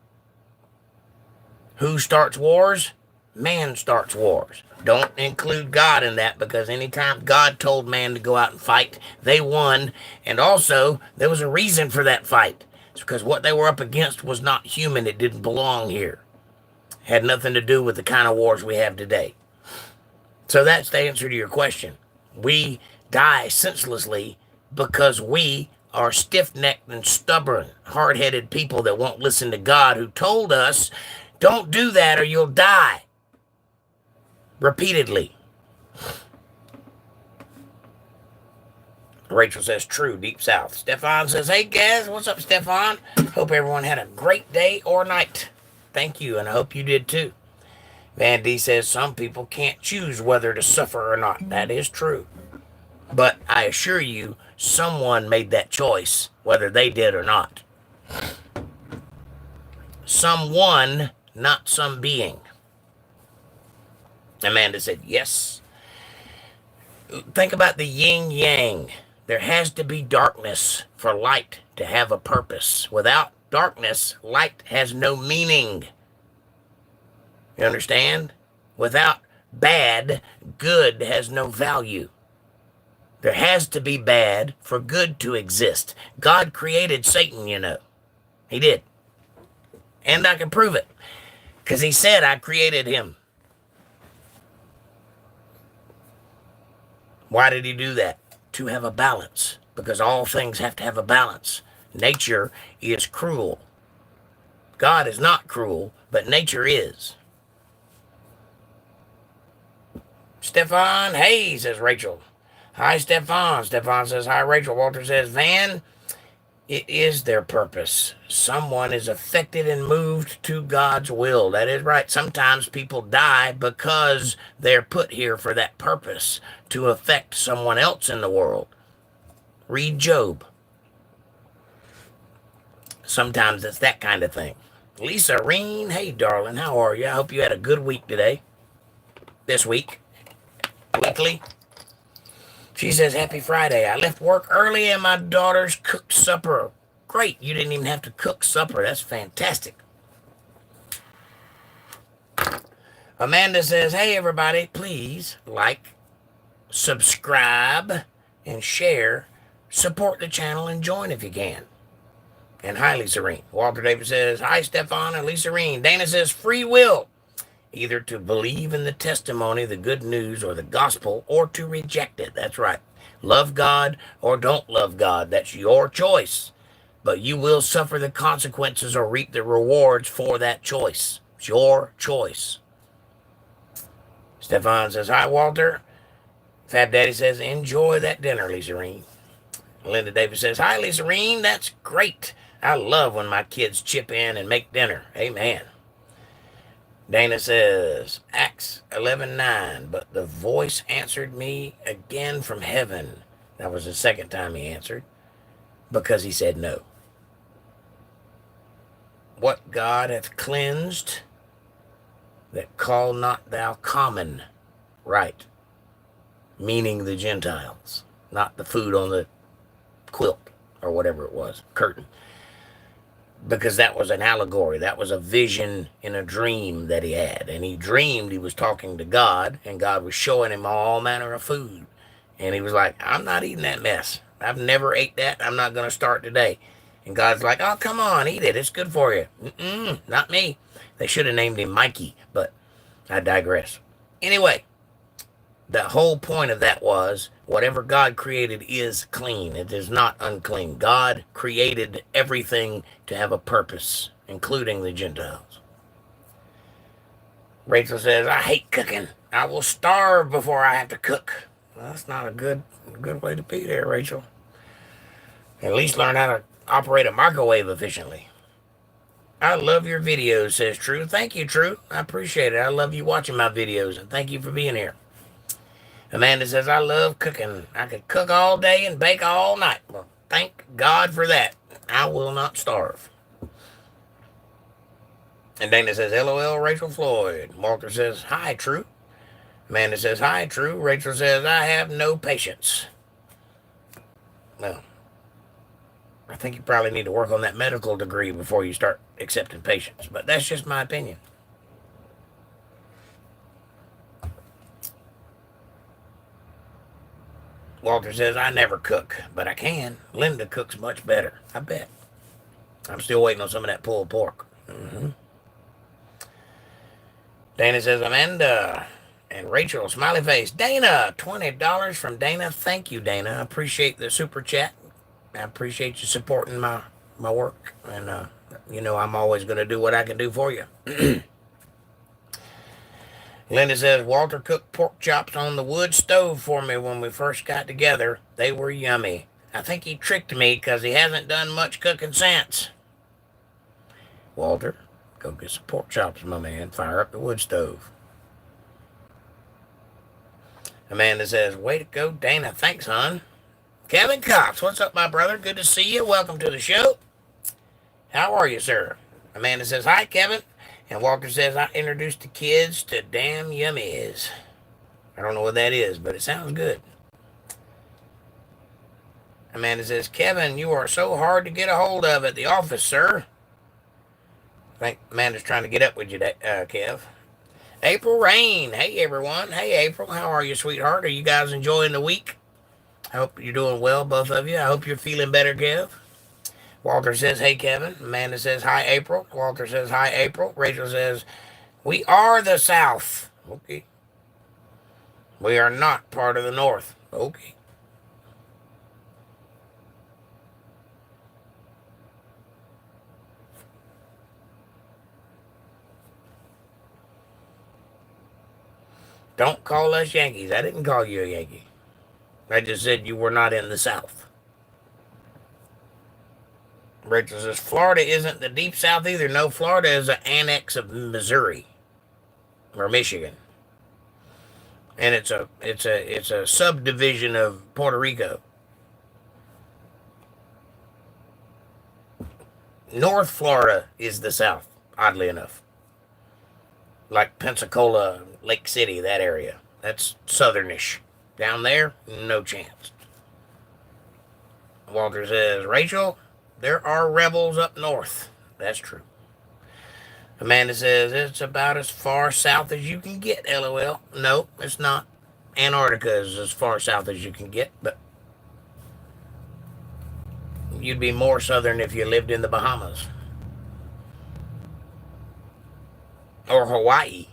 Who starts wars? Man starts wars. Don't include God in that, because anytime God told man to go out and fight, they won. And also, there was a reason for that fight. It's because what they were up against was not human. It didn't belong here. It had nothing to do with the kind of wars we have today. So that's the answer to your question. We die senselessly because we are stiff-necked and stubborn, hard-headed people that won't listen to God, who told us, don't do that or you'll die. Repeatedly. Rachel says, true, deep south. Stefan says, hey guys, what's up, Stefan? Hope everyone had a great day or night. Thank you, and I hope you did too. Van D says, some people can't choose whether to suffer or not. That is true. But I assure you, someone made that choice, whether they did or not. Someone, not some being. Amanda said, yes. Think about the yin-yang. There has to be darkness for light to have a purpose. Without darkness, light has no meaning. You understand? Without bad, good has no value. There has to be bad for good to exist. God created Satan, you know. He did. And I can prove it. Because he said I created him. Why did he do that? To have a balance. Because all things have to have a balance. Nature is cruel. God is not cruel, but nature is. Stefan, hey, says Rachel. Hi, Stefan. Stefan says, hi, Rachel. Walter says, Van, It is their purpose. Someone is affected and moved to God's will. That is right. Sometimes people die because they're put here for that purpose, to affect someone else in the world. Read Job. Sometimes it's that kind of thing. Lisa Reen, hey darling, how are you? I hope you had a good week today. This week. Weekly. She says, happy Friday. I left work early and my daughters cooked supper. Great. You didn't even have to cook supper. That's fantastic. Amanda says, hey, everybody, please like, subscribe, and share. Support the channel and join if you can. And hi, Lisa Reen. Walter David says, hi, Stefan and Lisa Reen. Dana says, free will. Either to believe in the testimony, the good news, or the gospel, or to reject it. That's right. Love God or don't love God. That's your choice. But you will suffer the consequences or reap the rewards for that choice. It's your choice. Stefan says, hi, Walter. Fab Daddy says, enjoy that dinner, Lisa Reen. Linda Davis says, hi, Lisa Reen. That's great. I love when my kids chip in and make dinner. Amen. Dana says, Acts 11:9, but the voice answered me again from heaven. That was the second time he answered, because he said no. What God hath cleansed, that call not thou common. Right. Meaning the Gentiles, not the food on the quilt or whatever it was, curtain. Because that was an allegory. That was a vision in a dream that he had. And he dreamed he was talking to God, and God was showing him all manner of food. And he was like, I'm not eating that mess. I've never ate that. I'm not going to start today. And God's like, oh, come on, eat it. It's good for you. Not me. They should have named him Mikey, but I digress. Anyway, the whole point of that was whatever God created is clean. It is not unclean. God created everything to have a purpose, including the Gentiles. Rachel says, I hate cooking. I will starve before I have to cook. Well, that's not a good way to be there, Rachel. At least learn how to operate a microwave efficiently. I love your videos, says True. Thank you, True. I appreciate it. I love you watching my videos, and thank you for being here. Amanda says, I love cooking. I could cook all day and bake all night. Well, thank God for that. I will not starve. And Dana says, LOL, Rachel Floyd. Walter says, hi, True. Amanda says, hi, True. Rachel says, I have no patience. Well, I think you probably need to work on that medical degree before you start accepting patients. But that's just my opinion. Walter says, I never cook, but I can. Linda cooks much better, I bet. I'm still waiting on some of that pulled pork. Dana says, Amanda and Rachel, smiley face. Dana, $20 from Dana. Thank you, Dana. I appreciate the super chat. I appreciate you supporting my work. And, I'm always going to do what I can do for you. Linda says, Walter cooked pork chops on the wood stove for me when we first got together. They were yummy. I think he tricked me because he hasn't done much cooking since. Walter, go get some pork chops, my man. Fire up the wood stove. Amanda says, way to go, Dana. Thanks, hon. Kevin Cox, what's up, my brother? Good to see you. Welcome to the show. How are you, sir? Amanda says, hi, Kevin. And Walter says, I introduced the kids to damn yummies. I don't know what that is, but it sounds good. Amanda says, Kevin, you are so hard to get a hold of at the office, sir. I think Amanda's trying to get up with you, Kev. April Rain. Hey, everyone. Hey, April. How are you, sweetheart? Are you guys enjoying the week? I hope you're doing well, both of you. I hope you're feeling better, Kev. Walter says, hey, Kevin. Amanda says, hi, April. Walter says, hi, April. Rachel says, we are the South. Okay. We are not part of the North. Okay. Don't call us Yankees. I didn't call you a Yankee. I just said you were not in the South. Rachel says, Florida isn't the deep south either. No, Florida is an annex of Missouri or Michigan. And it's a subdivision of Puerto Rico. North Florida is the south, oddly enough. Like Pensacola, Lake City, that area. That's southernish. Down there, no chance. Walter says, Rachel, there are rebels up north. That's true. Amanda says, it's about as far south as you can get, LOL. No, it's not. Antarctica is as far south as you can get, but you'd be more southern if you lived in the Bahamas. Or Hawaii.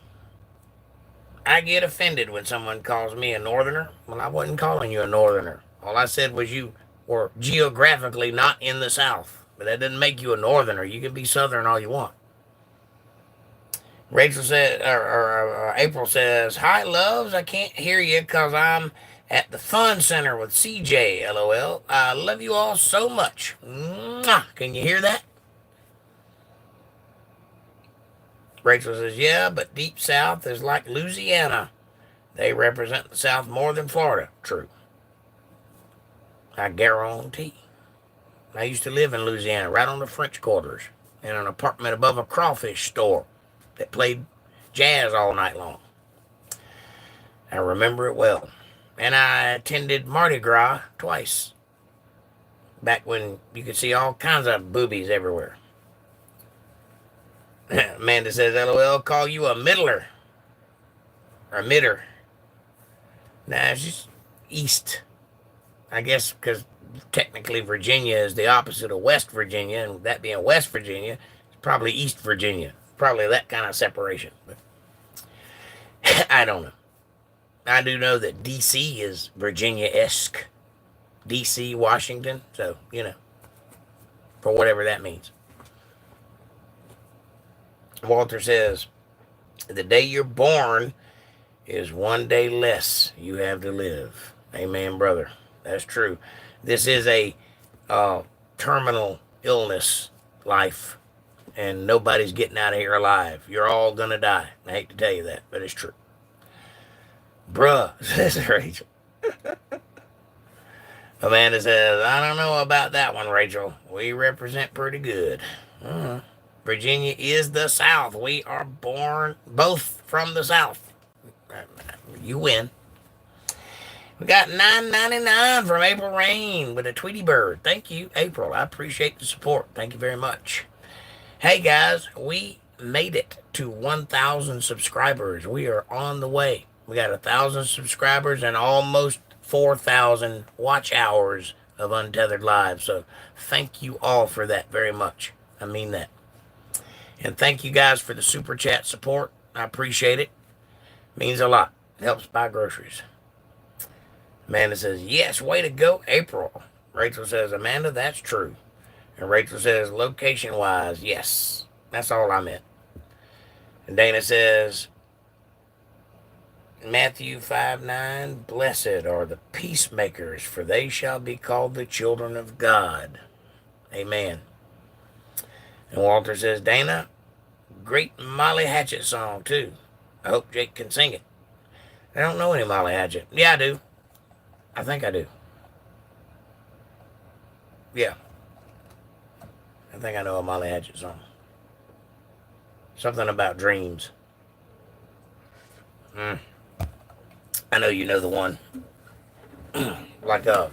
I get offended when someone calls me a northerner. Well, I wasn't calling you a northerner. All I said was you were geographically not in the south. But that doesn't make you a northerner. You can be southern all you want. Rachel said, or April says, hi, loves. I can't hear you because I'm at the fun center with CJ, LOL. I love you all so much. Mwah. Can you hear that? Rachel says, yeah, but deep south is like Louisiana. They represent the south more than Florida. True. I guarantee. I used to live in Louisiana, right on the French quarters, in an apartment above a crawfish store that played jazz all night long. I remember it well. And I attended Mardi Gras twice, back when you could see all kinds of boobies everywhere. Amanda says, LOL, call you a middler. Or a midder. Nah, it's just east. I guess because technically Virginia is the opposite of West Virginia, and that being West Virginia, it's probably East Virginia. Probably that kind of separation. But I don't know. I do know that D.C. is Virginia-esque. D.C., Washington. So, you know, for whatever that means. Walter says, the day you're born is one day less you have to live. Amen, brother. That's true. This is a terminal illness life, and nobody's getting out of here alive. You're all going to die. I hate to tell you that, but it's true. Bruh, says Rachel. Amanda says, I don't know about that one, Rachel. We represent pretty good. Virginia is the South. We are born both from the South. You win. We got $9.99 from April Rain with a Tweety Bird. Thank you, April. I appreciate the support. Thank you very much. Hey, guys, we made it to 1,000 subscribers. We are on the way. We got 1,000 subscribers and almost 4,000 watch hours of Untethered Live. So thank you all for that very much. I mean that. And thank you guys for the Super Chat support. I appreciate it. It means a lot. It helps buy groceries. Amanda says, yes, way to go, April. Rachel says, Amanda, that's true. And Rachel says, location-wise, yes. That's all I meant. And Dana says, Matthew 5:9, blessed are the peacemakers, for they shall be called the children of God. Amen. And Walter says, Dana, great Molly Hatchet song, too. I hope Jake can sing it. I don't know any Molly Hatchet. Yeah, I do. I think I do. Yeah. I think I know a Molly Hatchet song. Something about dreams. I know you know the one. Like then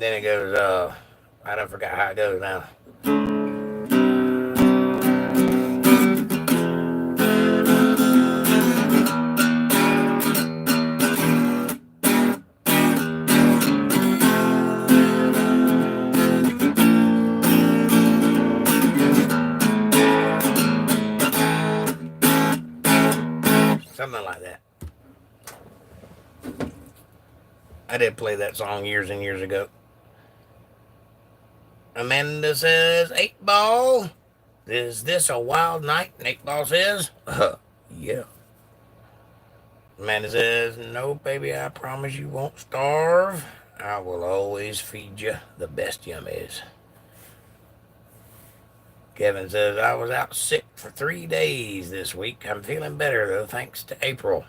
it goes, I don't forget how it goes now. Something like that. I did play that song years and years ago. Amanda says, 8 Ball, is this a wild night? And 8 Ball says, yeah. Amanda says, no, baby, I promise you won't starve. I will always feed you the best yummies. Kevin says, I was out sick for 3 days this week. I'm feeling better, though, thanks to April.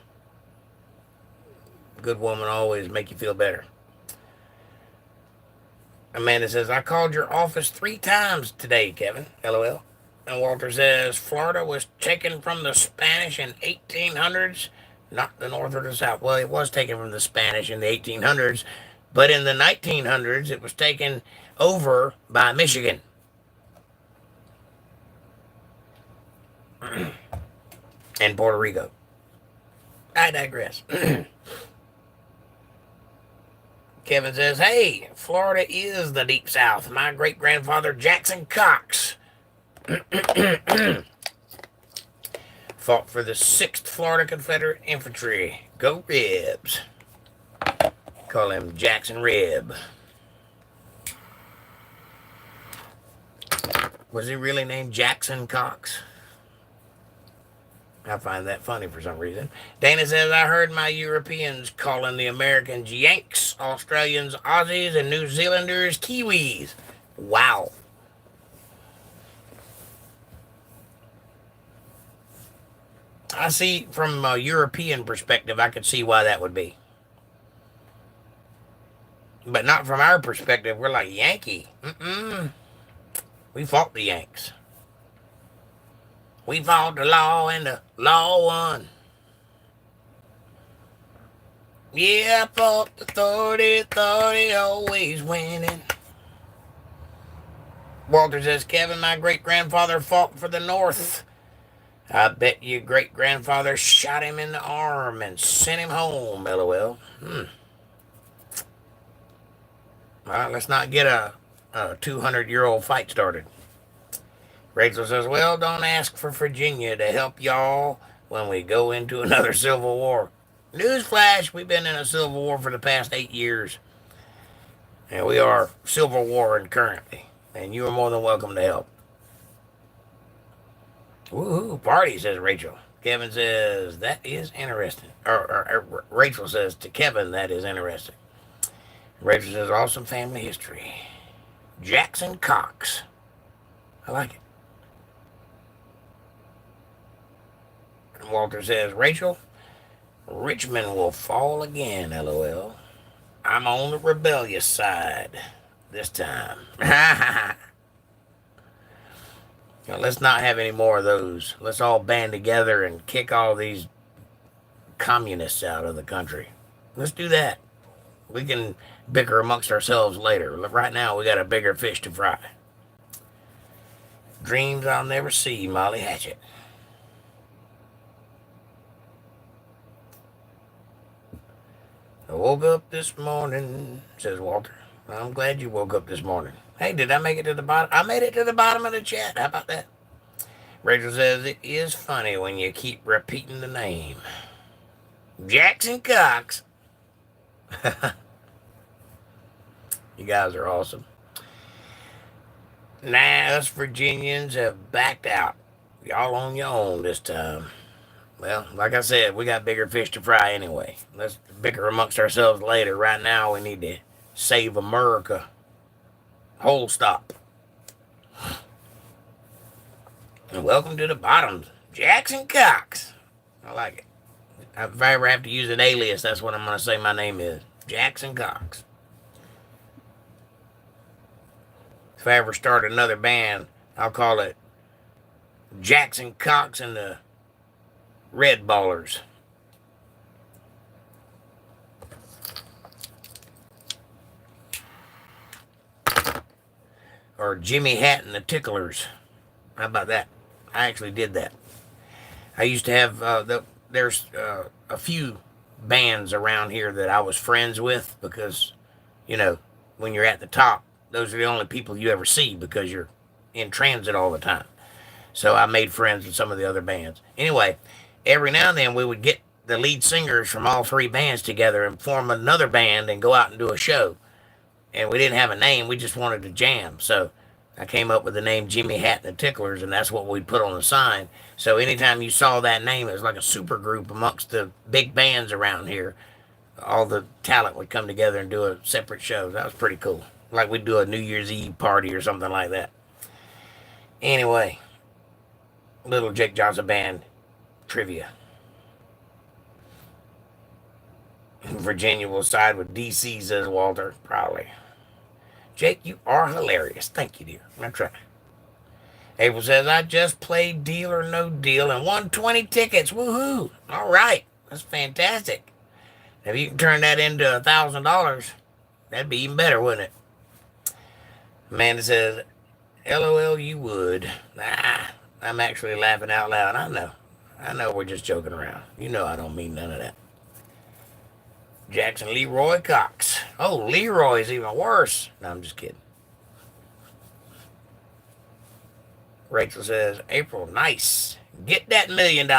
Good woman always make you feel better. Amanda says, I called your office 3 times today, Kevin. LOL. And Walter says, Florida was taken from the Spanish in 1800s, not the North or the South. Well, it was taken from the Spanish in the 1800s, but in the 1900s, it was taken over by Michigan. And Puerto Rico. I digress. Kevin says, hey, Florida is the Deep South. My great-grandfather, Jackson Cox, fought for the 6th Florida Confederate Infantry. Go Rebs. Call him Jackson Reb. Was he really named Jackson Cox? I find that funny for some reason. Dana says, I heard my Europeans calling the Americans Yanks, Australians Aussies, and New Zealanders Kiwis. Wow. I see from a European perspective, I could see why that would be. But not from our perspective. We're like, Yankee. We fought the Yanks. We fought the law and the law won. Yeah, I fought the 30, always winning. Walter says, Kevin, my great-grandfather fought for the North. I bet your great-grandfather shot him in the arm and sent him home, LOL. All right, let's not get a 200-year-old fight started. Rachel says, well, don't ask for Virginia to help y'all when we go into another civil war. Newsflash, we've been in a civil war for the past 8 years. And we are civil warring currently. And you are more than welcome to help. Woohoo, party, says Rachel. Kevin says, that is interesting. Or Rachel says to Kevin, that is interesting. Rachel says, awesome family history. Jackson Cox. I like it. Walter says, Rachel, Richmond will fall again, LOL. I'm on the rebellious side this time. Now, let's not have any more of those. Let's all band together and kick all these communists out of the country. Let's do that. We can bicker amongst ourselves later. Right now, we got a bigger fish to fry. Dreams I'll never see, Molly Hatchet. I woke up this morning, says Walter. I'm glad you woke up this morning. Hey, did I make it to the bottom? I made it to the bottom of the chat. How about that? Rachel says, it is funny when you keep repeating the name. Jackson Cox. You guys are awesome. Nah, us Virginians have backed out. Y'all on your own this time. Well, like I said, we got bigger fish to fry anyway. Let's bicker amongst ourselves later. Right now, we need to save America. Whole stop. And welcome to the bottom, Jackson Cox. I like it. If I ever have to use an alias, that's what I'm going to say my name is. Jackson Cox. If I ever start another band, I'll call it Jackson Cox and the Red Ballers. Or Jimmy Hat and the Ticklers. How about that? I actually did that. I used to have, there's a few bands around here that I was friends with because, you know, when you're at the top, those are the only people you ever see because you're in transit all the time. So I made friends with some of the other bands. Anyway, every now and then we would get the lead singers from all 3 bands together and form another band and go out and do a show. And we didn't have a name. We just wanted to jam. So I came up with the name Jimmy Hat and the Ticklers, and that's what we put on the sign. So anytime you saw that name, it was like a super group amongst the big bands around here. All the talent would come together and do a separate show. That was pretty cool. Like we'd do a New Year's Eve party or something like that. Anyway, little Jake Johnson Band trivia. Virginia will side with DC, says Walter. Probably. Jake, you are hilarious. Thank you, dear. I'm trying. April says, I just played Deal or No Deal and won 20 tickets. Woohoo. All right. That's fantastic. If you can turn that into $1,000, that'd be even better, wouldn't it? Amanda says, LOL, you would. Nah, I'm actually laughing out loud. I know we're just joking around. You know I don't mean none of that. Jackson Leroy Cox. Oh, Leroy's even worse. No, I'm just kidding. Rachel says, April, nice. Get that $1 million.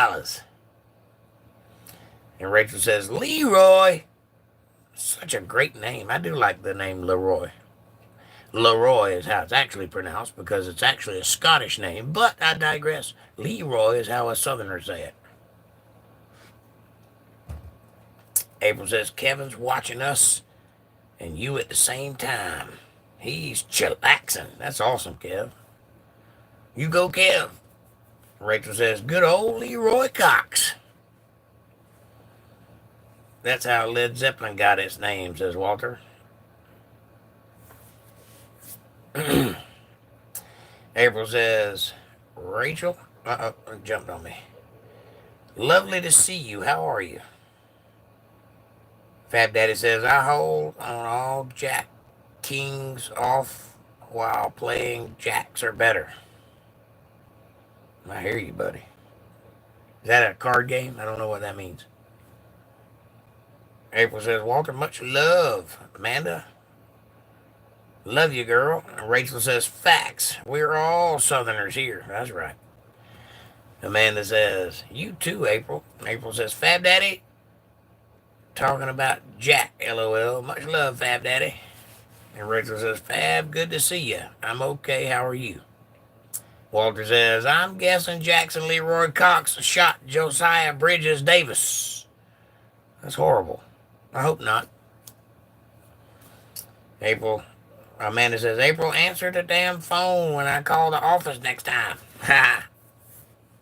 And Rachel says, Leroy. Such a great name. I do like the name Leroy. Leroy is how it's actually pronounced because it's actually a Scottish name, but I digress. Leroy is how a Southerner say it. April says, Kevin's watching us and you at the same time. He's chillaxing. That's awesome, Kev. You go, Kev. Rachel says, good old Leroy Cox. That's how Led Zeppelin got its name, says Walter. April says, Rachel, jumped on me. Lovely to see you. How are you? Fab Daddy says, I hold on all Jack Kings off while playing Jacks are better. I hear you, buddy. Is that a card game? I don't know what that means. April says, Walter, much love. Amanda, love you, girl. And Rachel says, facts. We're all Southerners here. That's right. Amanda says, you too, April. April says, Fab Daddy, talking about Jack, LOL. Much love, Fab Daddy. And Rachel says, Fab, good to see you. I'm okay. How are you? Walter says, I'm guessing Jackson Leroy Cox shot Josiah Bridges Davis. That's horrible. I hope not. Amanda says, April, answer the damn phone when I call the office next time. Ha!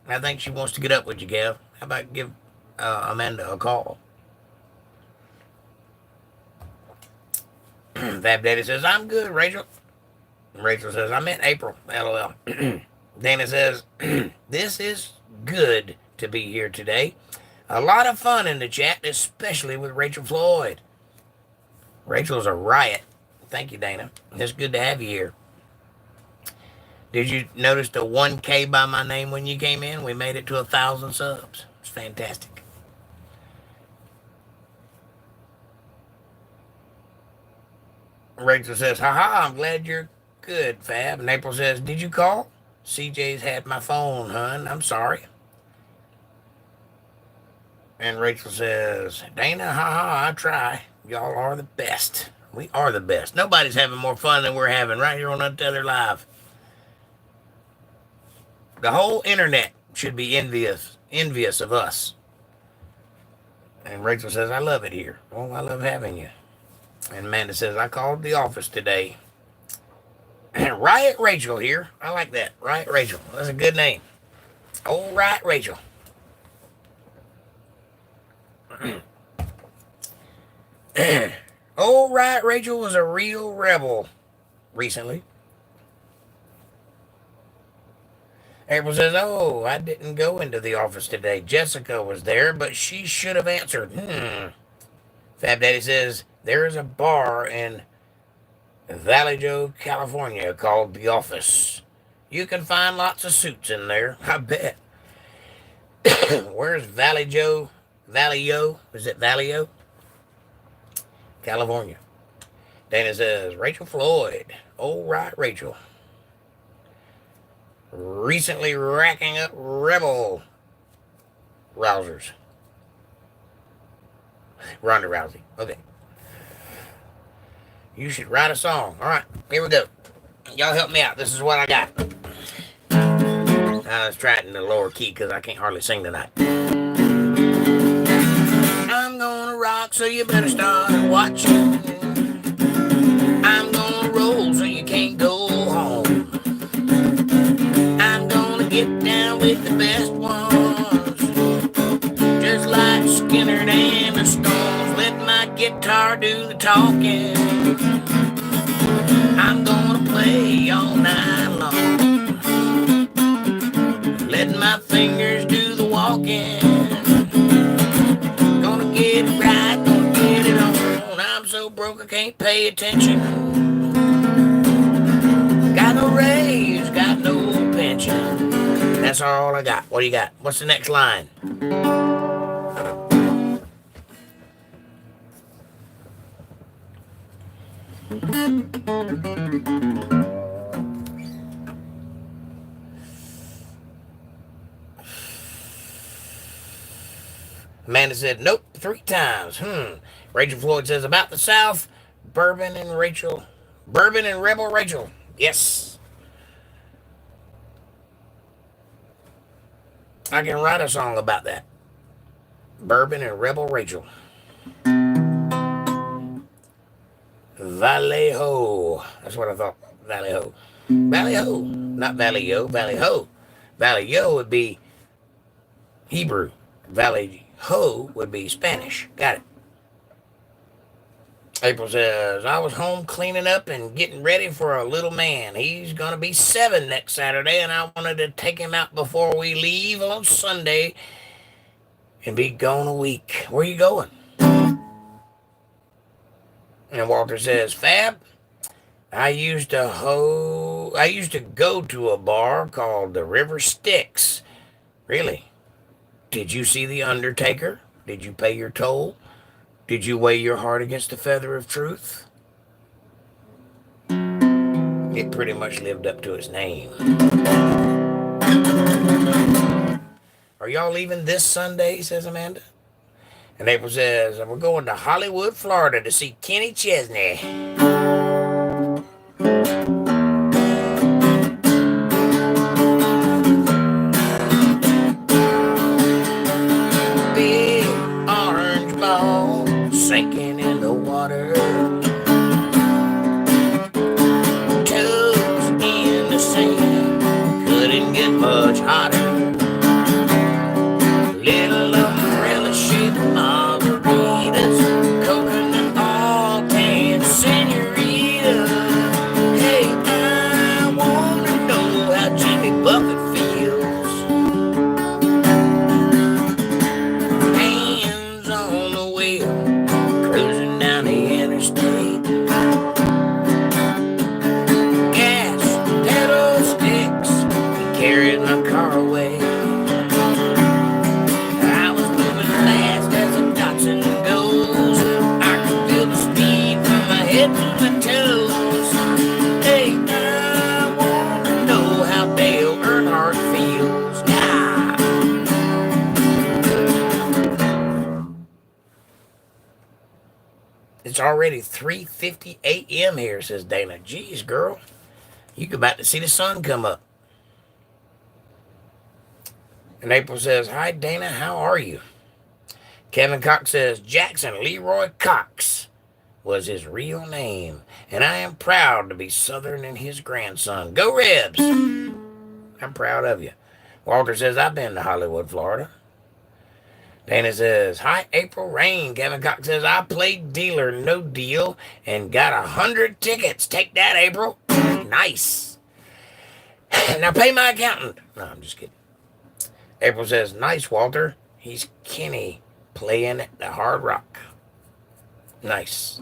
I think she wants to get up with you, Kev. How about give Amanda a call? Fab Daddy says, I'm good, Rachel. Rachel says, I meant April. LOL. Dana says, this is good to be here today. A lot of fun in the chat, especially with Rachel Floyd. Rachel's a riot. Thank you, Dana. It's good to have you here. Did you notice the 1K by my name when you came in? We made it to 1,000 subs. It's fantastic. Rachel says, haha, I'm glad you're good, Fab. And April says, did you call? CJ's had my phone, hun. I'm sorry. And Rachel says, Dana, haha, I try. Y'all are the best. We are the best. Nobody's having more fun than we're having right here on Untethered Live. The whole internet should be envious of us. And Rachel says, I love it here. Oh, I love having you. And Amanda says, I called the office today. Riot Rachel here. I like that. Riot Rachel. That's a good name. Oh, Riot Rachel. Oh, Riot Rachel was a real rebel recently. April says, oh, I didn't go into the office today. Jessica was there, but she should have answered. Fab Daddy says, there is a bar in Visages, California called The Office. You can find lots of suits in there, I bet. Where's Vallejo? Is it Vallejo? California. Dana says, Rachel Floyd. Oh, right, Rachel. Recently racking up rebel rousers. Ronda Rousey. Okay. You should write a song. All right, here we go. Y'all help me out. This is what I got. I was trying in the lower key because I can't hardly sing tonight. I'm gonna rock, so you better start watching. I'm gonna roll, so you can't go home. I'm gonna get down with the best ones, just like Skinner and the Stones. Let my guitar do the talking. I'm gonna play all night long. Let my fingers do the walking. Gonna get it right, gonna get it on. I'm so broke I can't pay attention. Got no raise, got no pension. That's all I got. What do you got? What's the next line? Amanda said, nope, 3 times. Rachel Floyd says, about the South, Bourbon and Rebel Rachel. Yes. I can write a song about that. Bourbon and Rebel Rachel. Valley-ho. That's what I thought. Valley-ho. Valley-ho. Not Valley-yo. Valley-ho. Valley-yo would be Hebrew. Valley-ho would be Spanish. Got it. April says, I was home cleaning up and getting ready for a little man. He's going to be 7 next Saturday, and I wanted to take him out before we leave on Sunday and be gone a week. Where you going? And Walter says, Fab, I used to go to a bar called the River Styx. Really? Did you see the Undertaker? Did you pay your toll? Did you weigh your heart against the feather of truth? It pretty much lived up to its name. Are y'all leaving this Sunday, says Amanda? And April says, we're going to Hollywood, Florida to see Kenny Chesney. Big orange ball sinking in the water. Toes in the sand, couldn't get much hotter. Little umbrella shaped margaritas, coconut all tan senorita. Hey, I wanna know how Jimmy Buffett feels. Hands on the wheel, cruising down the interstate. Gas, pedal sticks, he carried my car away. To my toes. Hey, I wanna know how Dale Earnhardt feels. Yeah. It's already 3:50 a.m. here, says Dana. Geez, girl, you about to see the sun come up. And April says, hi, Dana, how are you? Kevin Cox says, Jackson Leroy Cox was his real name, and I am proud to be Southern and his grandson. Go Rebs! I'm proud of you. Walter says, I've been to Hollywood, Florida. Dana says, hi, April Rain. Kevin Cox says, I played dealer, no deal, and got 100 tickets. Take that, April. Nice. Now pay my accountant. No, I'm just kidding. April says, nice, Walter. He's Kenny playing at the Hard Rock. Nice.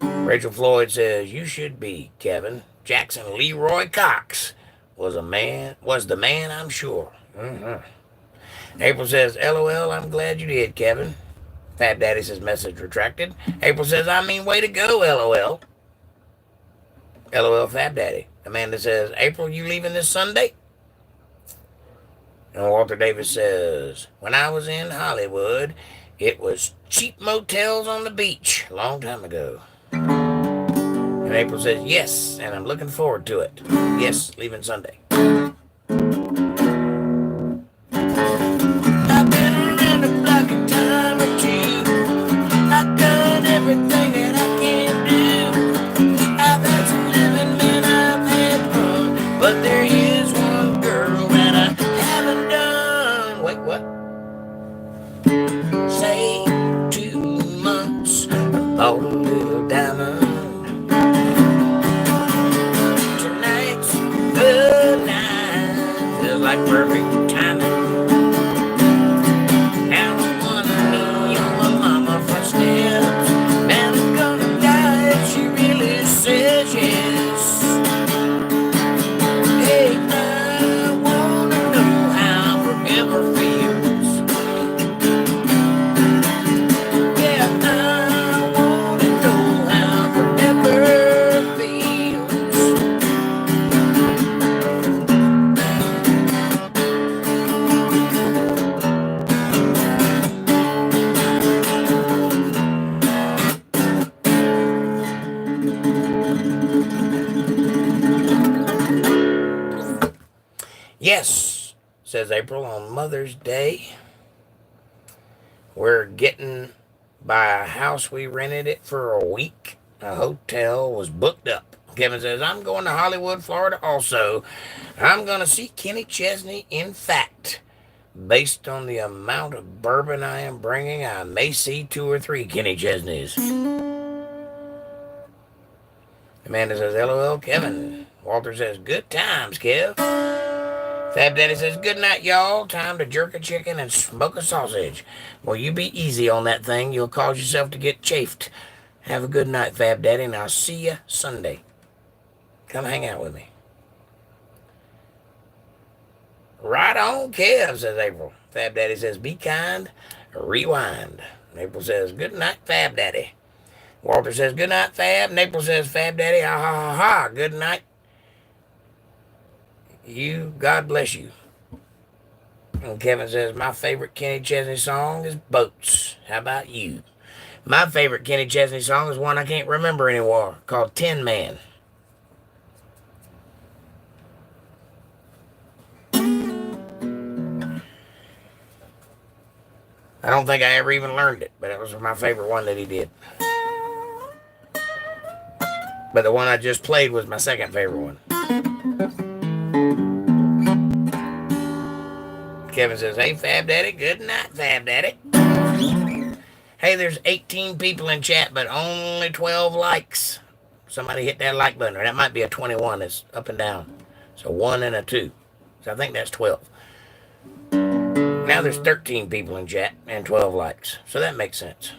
Rachel Floyd says, you should be, Kevin. Jackson Leroy Cox was the man, I'm sure. April says, LOL, I'm glad you did, Kevin. Fat Daddy says, message retracted. April says, I mean, way to go, LOL. LOL, Fat Daddy. Amanda says, April, you leaving this Sunday? And Walter Davis says, when I was in Hollywood, it was cheap motels on the beach a long time ago. And April says, yes, and I'm looking forward to it. Yes, leaving Sunday. I've been around the block a time or two. I've done everything that I can do. I've had some living, man, I've had fun. But there is one girl that I haven't done. Wait, what? Say 2 months, bought a little diamond. Tonight's the night, feels like perfect timing. Now I wanna knee on my mama footsteps. Man, I'm gonna die if she really says yes. Hey, I wanna know how forever feels. Yeah, I wanna know how forever feels. Yes, says April, on Mother's Day, we're getting by a house we rented it for a week. A hotel was booked up. Kevin says, I'm going to Hollywood, Florida also. I'm going to see Kenny Chesney. In fact, based on the amount of bourbon I am bringing, I may see 2 or 3 Kenny Chesneys. Amanda says, LOL, Kevin. Walter says, good times, Kev. Fab Daddy says, good night, y'all. Time to jerk a chicken and smoke a sausage. Well, you be easy on that thing. You'll cause yourself to get chafed. Have a good night, Fab Daddy, and I'll see you Sunday. Come hang out with me. Right on, Kev, says April. Fab Daddy says, be kind, rewind. April says, good night, Fab Daddy. Walter says, good night, Fab. And April says, Fab Daddy, ha ha ha ha. Good night. You, God bless you. And Kevin says, my favorite Kenny Chesney song is Boats. How about you? My favorite Kenny Chesney song is one I can't remember anymore, called Tin Man. I don't think I ever even learned it, but it was my favorite one that he did. But the one I just played was my second favorite one. Kevin says, hey, Fab Daddy. Good night, Fab Daddy. Hey, there's 18 people in chat, but only 12 likes. Somebody hit that like button. Or that might be a 21. It's up and down. So 1 and a 2. So I think that's 12. Now there's 13 people in chat and 12 likes. So that makes sense.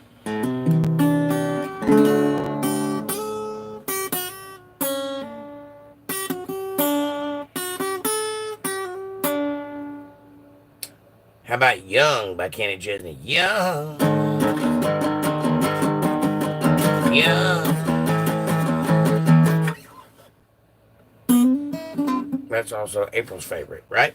How about Young by Kenny Chesney? Young. Young. That's also April's favorite, right?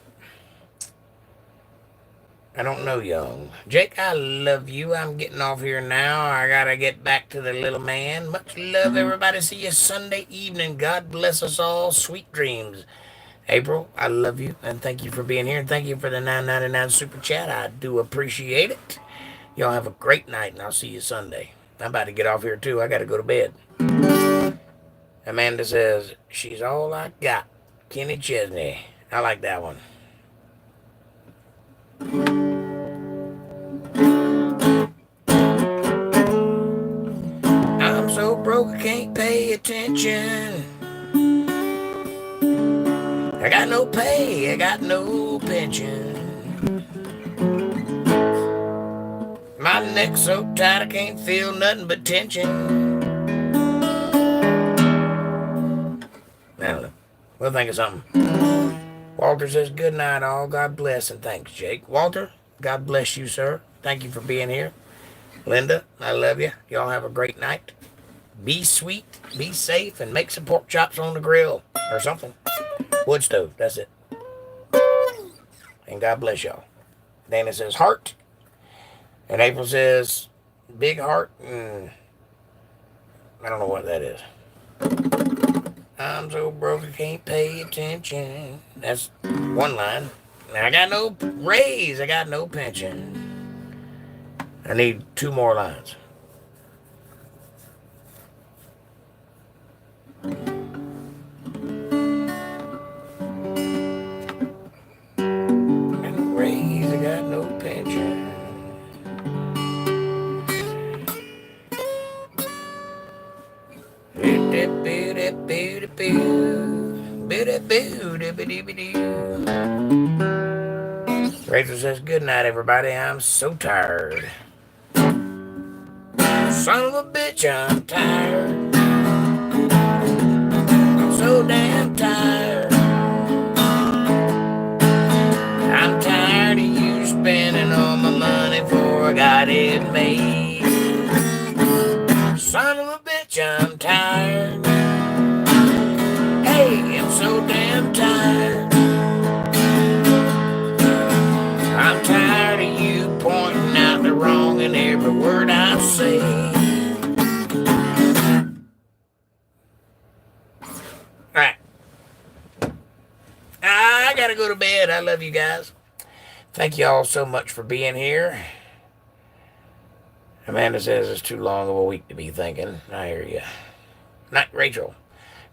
I don't know Young. Jake, I love you. I'm getting off here now. I gotta get back to the little man. Much love, everybody. See you Sunday evening. God bless us all. Sweet dreams. April, I love you, and thank you for being here, and thank you for the $9.99 super chat. I do appreciate it. Y'all have a great night, and I'll see you Sunday. I'm about to get off here, too. I got to go to bed. Amanda says, she's all I got. Kenny Chesney. I like that one. I'm so broke I can't pay attention. I got no pay, I got no pension. My neck's so tight I can't feel nothing but tension. I don't know. We'll think of something. Walter says, good night all. God bless and thanks, Jake. Walter, God bless you, sir. Thank you for being here. Linda, I love you. Y'all have a great night. Be sweet, be safe, and make some pork chops on the grill or something. Wood stove, that's it. And God bless y'all. Dana says heart. And April says big heart. I don't know what that is. I'm so broke I can't pay attention. That's one line. I got no raise. I got no pension. I need 2 more lines. I got no raise. I got no pension. Rachel says, good night, everybody. I'm so tired. Son of a bitch, I'm tired. I'm so damn tired. I'm tired of you spending all my money before I got it made. Son of a bitch, I'm tired. Hey, I'm so damn tired. I'm tired of you pointing out the wrong in every word I say. Alright. I gotta go to bed. I love you guys. Thank you all so much for being here. Amanda says it's too long of a week to be thinking. I hear you. Not Rachel.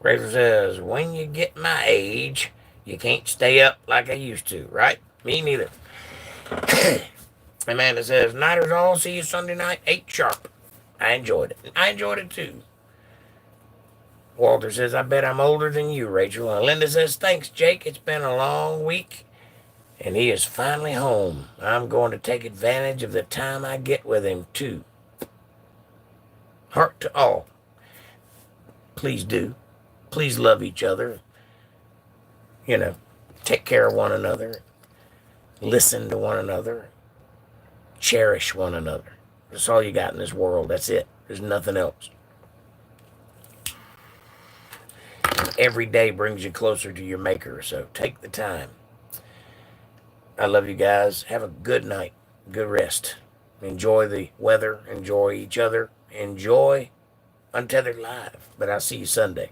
Rachel says, when you get my age, you can't stay up like I used to, right? Me neither. Amanda says, nighters all, see you Sunday night, 8 sharp. I enjoyed it. I enjoyed it too. Walter says, I bet I'm older than you, Rachel. And Linda says, thanks, Jake. It's been a long week, and he is finally home. I'm going to take advantage of the time I get with him, too. Heart to all. Please do. Please love each other. You know, take care of one another. Listen to one another. Cherish one another. That's all you got in this world. That's it. There's nothing else. Every day brings you closer to your maker, so take the time. I love you guys. Have a good night. Good rest. Enjoy the weather. Enjoy each other. Enjoy Untethered Live. But I'll see you Sunday.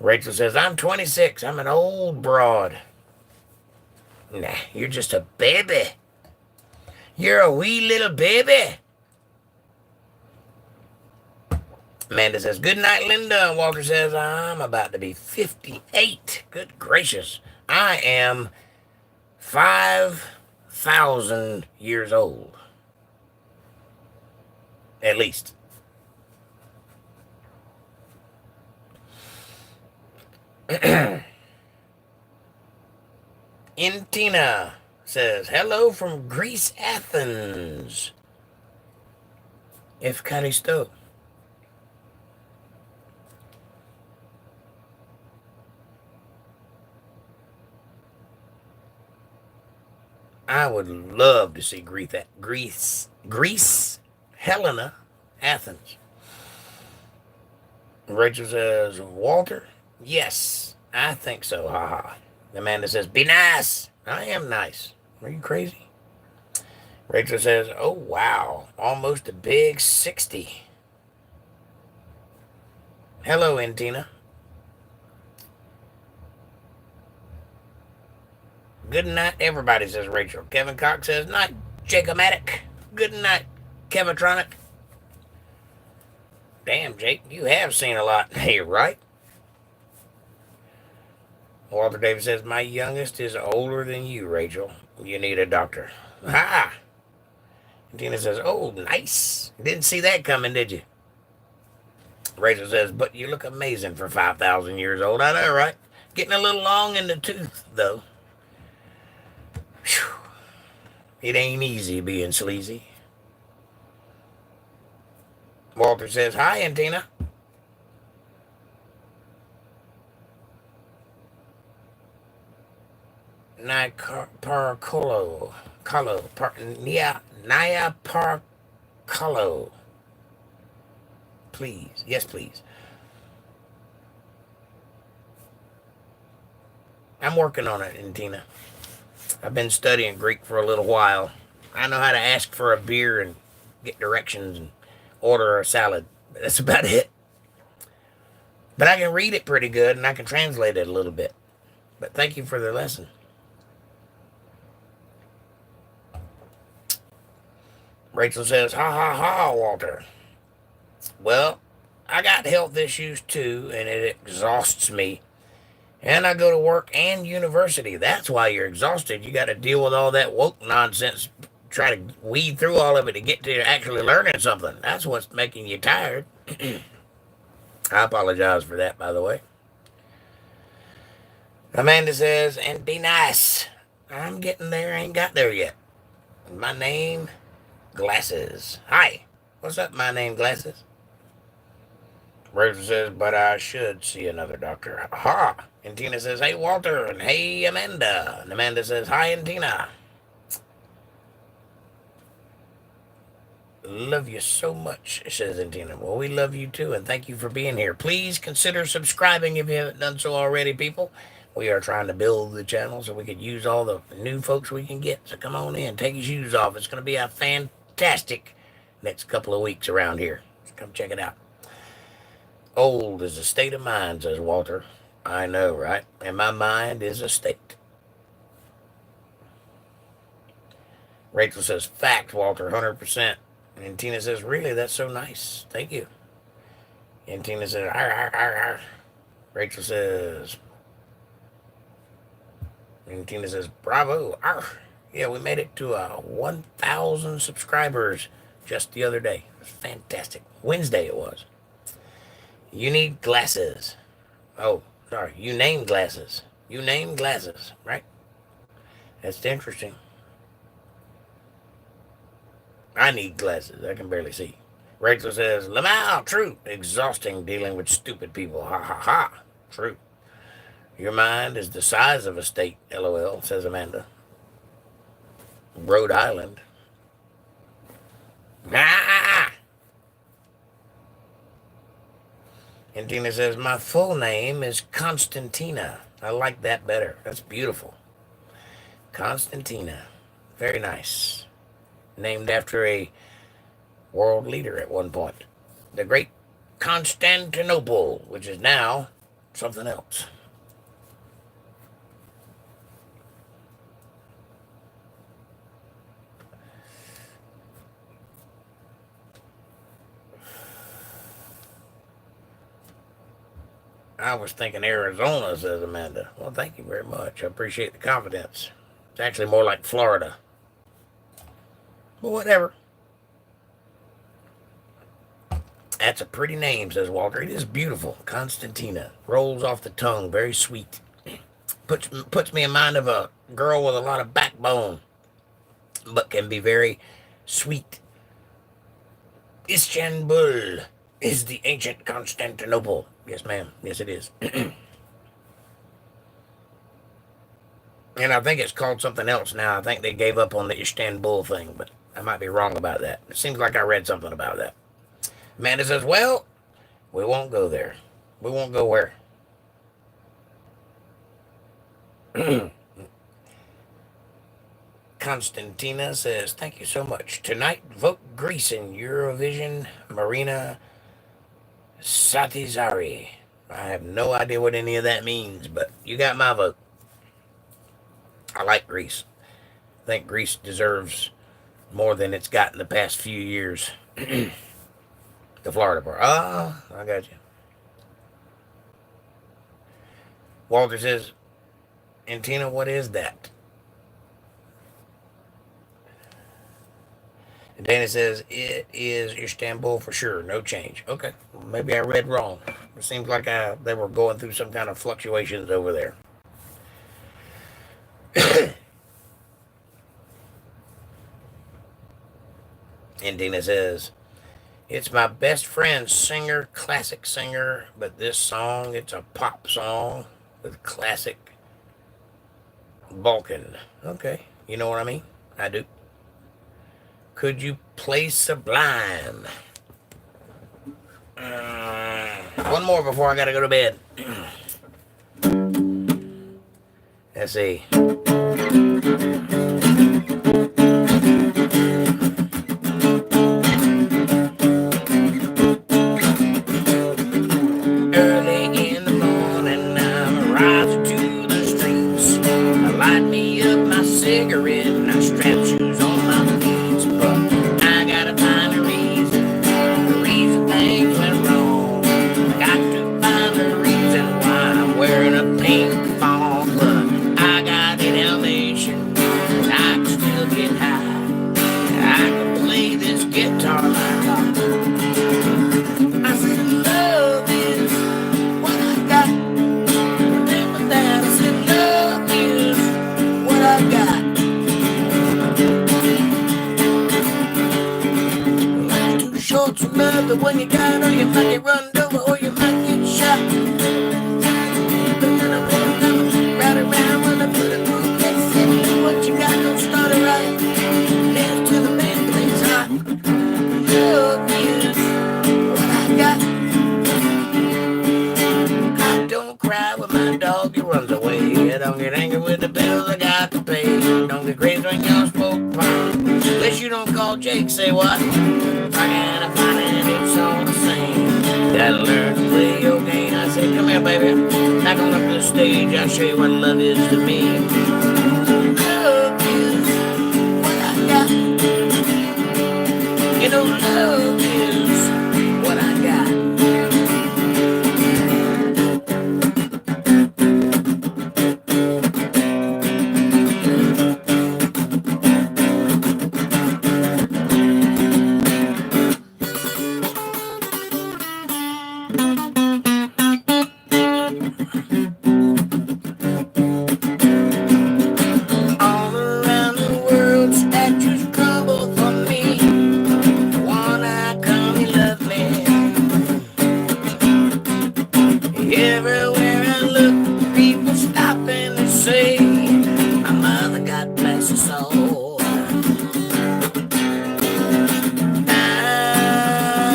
Rachel says, I'm 26. I'm an old broad. Nah, you're just a baby. You're a wee little baby. Amanda says, good night, Linda. Walter says, I'm about to be 58. Good gracious. I am 5,000 years old. At least. Intina says, hello from Greece, Athens. Efkaristo. I would love to see Greece, Helena, Athens. Rachel says, Walter? Yes, I think so, haha. Amanda says, be nice. I am nice. Are you crazy? Rachel says, oh, wow, almost a big 60. Hello, Intina. Good night, everybody, says Rachel. Kevin Cox says, night, Jake-O-Matic. Good night, Kevitronic. Damn, Jake, you have seen a lot here, right? Walter Davis says, my youngest is older than you, Rachel. You need a doctor. Ha! And Tina says, oh, nice. Didn't see that coming, did you? Rachel says, but you look amazing for 5,000 years old. I know, right? Getting a little long in the tooth, though. Whew. It ain't easy being sleazy. Walter says, hi, Antina. Naya Parcolo. Naya Parcolo. Please. Yes, please. I'm working on it, Antina. I've been studying Greek for a little while. I know how to ask for a beer and get directions and order a salad. That's about it. But I can read it pretty good and I can translate it a little bit. But thank you for the lesson. Rachel says, ha ha ha, Walter. Well, I got health issues too, and it exhausts me. And I go to work and university. That's why you're exhausted. You got to deal with all that woke nonsense, try to weed through all of it to get to actually learning something. That's what's making you tired. I apologize for that, by the way. Amanda says, and be nice. I'm getting there, ain't got there yet. My name, Glasses. Hi. What's up, my name, Glasses? Rachel says, but I should see another doctor. Ha! And Tina says, hey, Walter, and hey, Amanda. And Amanda says, hi, and Tina. Love you so much, says Antina. Well, we love you too, and thank you for being here. Please consider subscribing if you haven't done so already, people. We are trying to build the channel so we could use all the new folks we can get. So come on in, take your shoes off. It's going to be a fantastic next couple of weeks around here. So come check it out. Old is a state of mind, says Walter. I know, right? And my mind is a state. Rachel says, fact, Walter, 100%. And Tina says, really, that's so nice. Thank you. And Tina says, arr, arr, arr, arr. Rachel says, and Tina says, bravo. Arr. Yeah, we made it to 1,000 subscribers just the other day. It was fantastic. Wednesday it was. You need glasses. Oh, sorry. You name glasses. You name glasses, right? That's interesting. I need glasses. I can barely see. Rachel says, ℂ𝕚𝕝𝕝𝕝𝕝, true. Exhausting dealing with stupid people. Ha ha ha. True. Your mind is the size of a state, LOL, says Amanda. Rhode Island. Ah! And Tina says, my full name is Constantina. I like that better. That's beautiful. Constantina. Very nice. Named after a world leader at one point. The great Constantinople, which is now something else. I was thinking Arizona, says Amanda. Well, thank you very much. I appreciate the confidence. It's actually more like Florida. But whatever. That's a pretty name, says Walter. It is beautiful. Constantina. Rolls off the tongue. Very sweet. Puts me in mind of a girl with a lot of backbone, but can be very sweet. Istanbul is the ancient Constantinople. Yes, ma'am. Yes, it is. And I think it's called something else now. I think they gave up on the Istanbul thing, but I might be wrong about that. It seems like I read something about that. Amanda says, well, we won't go there. We won't go where? Constantina says, thank you so much. Tonight, vote Greece in Eurovision Marina Satizari. I have no idea what any of that means, but you got my vote. I like Greece. I think Greece deserves more than it's got in the past few years. The Florida part. Ah, I got you. Walter says, and Tina, what is that? And Dana says, it is Istanbul for sure. No change. Okay. Well, maybe I read wrong. It seems like they were going through some kind of fluctuations over there. And Dina says, it's my best friend's singer, classic singer, but this song, it's a pop song with classic Balkan. Okay. You know what I mean? I do. Could you play Sublime? One more before I gotta go to bed. Let's see. Early cigarette and I strap shoes on my feet. But I gotta find a reason things went wrong. I got to find a reason why I'm wearing a pink fog. But I got an elevation, and I can still get high. I can play this guitar like I said, love is what I got. Remember that. I said, love is what I got. Life's too short to love the one you got, or you might get run over, or you might get shot. But then I put them right around when I put a group that said, what you got, don't start it right. Dance to the band plays hot. Love is what I got. I don't cry when my dog runs away. I don't get angry with the bills I got to pay. Don't get crazy when y'all smoke pot. Wish you don't call Jake, say what? I gotta find it, it's all the same. Gotta learn to play your game. I say, come here, baby. Back on up to the stage, I'll show you what love is to me. Love is what I got. You know, love is what I got. All around the world, statues crumble for me. One-eyed, come, love me. Everywhere I look, people stop and say, my mother, God bless her soul. I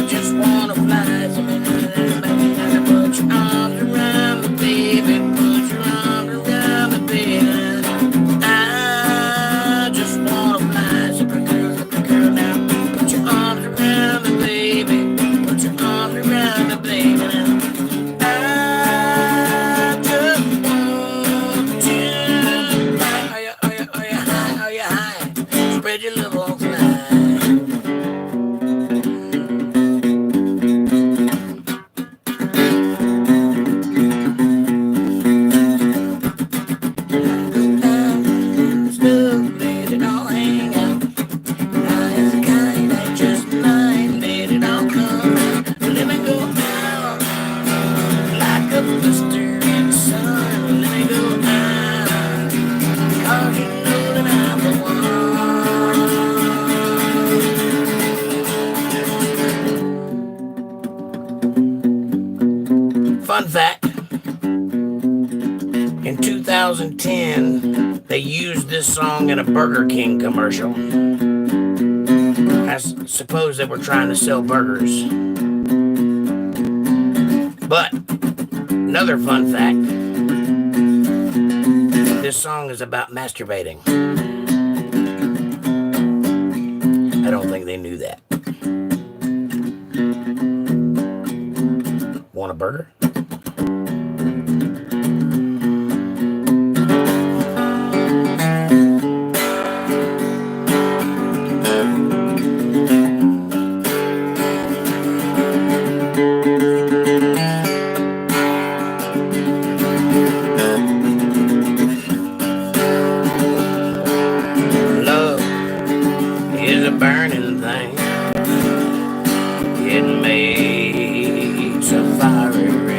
just wanna fly some in and put your arms around me, baby. Put your arms around me, baby. I just wanna fly some girl now. Put your arms around me, baby. Put your arms around me, baby. I just want to high. Are you high? Spread your love on fly. Stuff, let it all hang out. I am the kind that just might let it all come out. Let me go out like a blister in the sun. Let me go out, 'cause you know that I'm the one. Fun fact. In 2010, they used this song in a Burger King commercial. I suppose they were trying to sell burgers. But, another fun fact, this song is about masturbating. I don't think they knew that. Want a burger? Love is a burning thing. It makes a fiery ring.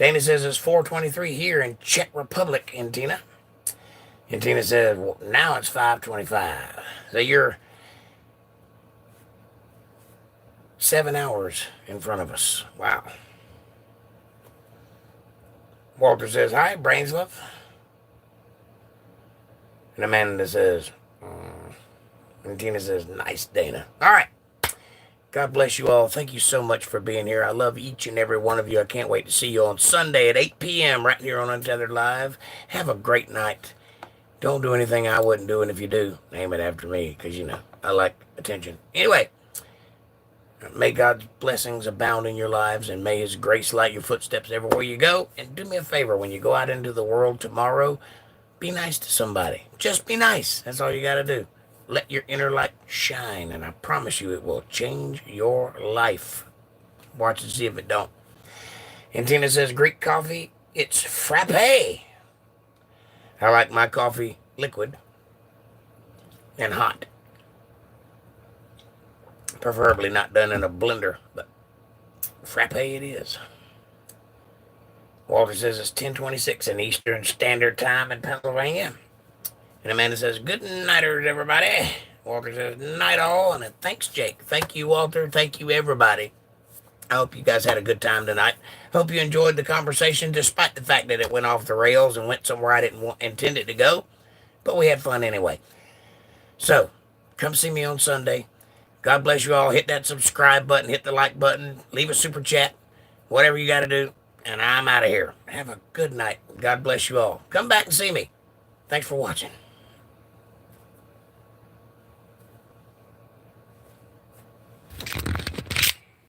Dana says it's 4:23 here in Czech Republic, in Tina. And Tina says, well, now it's 5:25. So you're 7 hours in front of us. Wow. Walter says, hi, Brainslove. And Amanda says, and Tina says, nice, Dana. All right. God bless you all. Thank you so much for being here. I love each and every one of you. I can't wait to see you on Sunday at 8 p.m. right here on Untethered Live. Have a great night. Don't do anything I wouldn't do, and if you do, name it after me, because, you know, I like attention. Anyway, may God's blessings abound in your lives, and may his grace light your footsteps everywhere you go. And do me a favor, when you go out into the world tomorrow, be nice to somebody. Just be nice. That's all you got to do. Let your inner light shine, and I promise you it will change your life. Watch and see if it don't. And Tina says, Greek coffee, it's frappe. I like my coffee liquid and hot. Preferably not done in a blender, but frappe it is. Walter says it's 10:26 in Eastern Standard Time in Pennsylvania. And Amanda says, good nighters, everybody. Walter says, night all, and thanks, Jake. Thank you, Walter. Thank you, everybody. I hope you guys had a good time tonight. Hope you enjoyed the conversation, despite the fact that it went off the rails and went somewhere I didn't intend it to go. But we had fun anyway. So, come see me on Sunday. God bless you all. Hit that subscribe button. Hit the like button. Leave a super chat. Whatever you got to do. And I'm out of here. Have a good night. God bless you all. Come back and see me. Thanks for watching.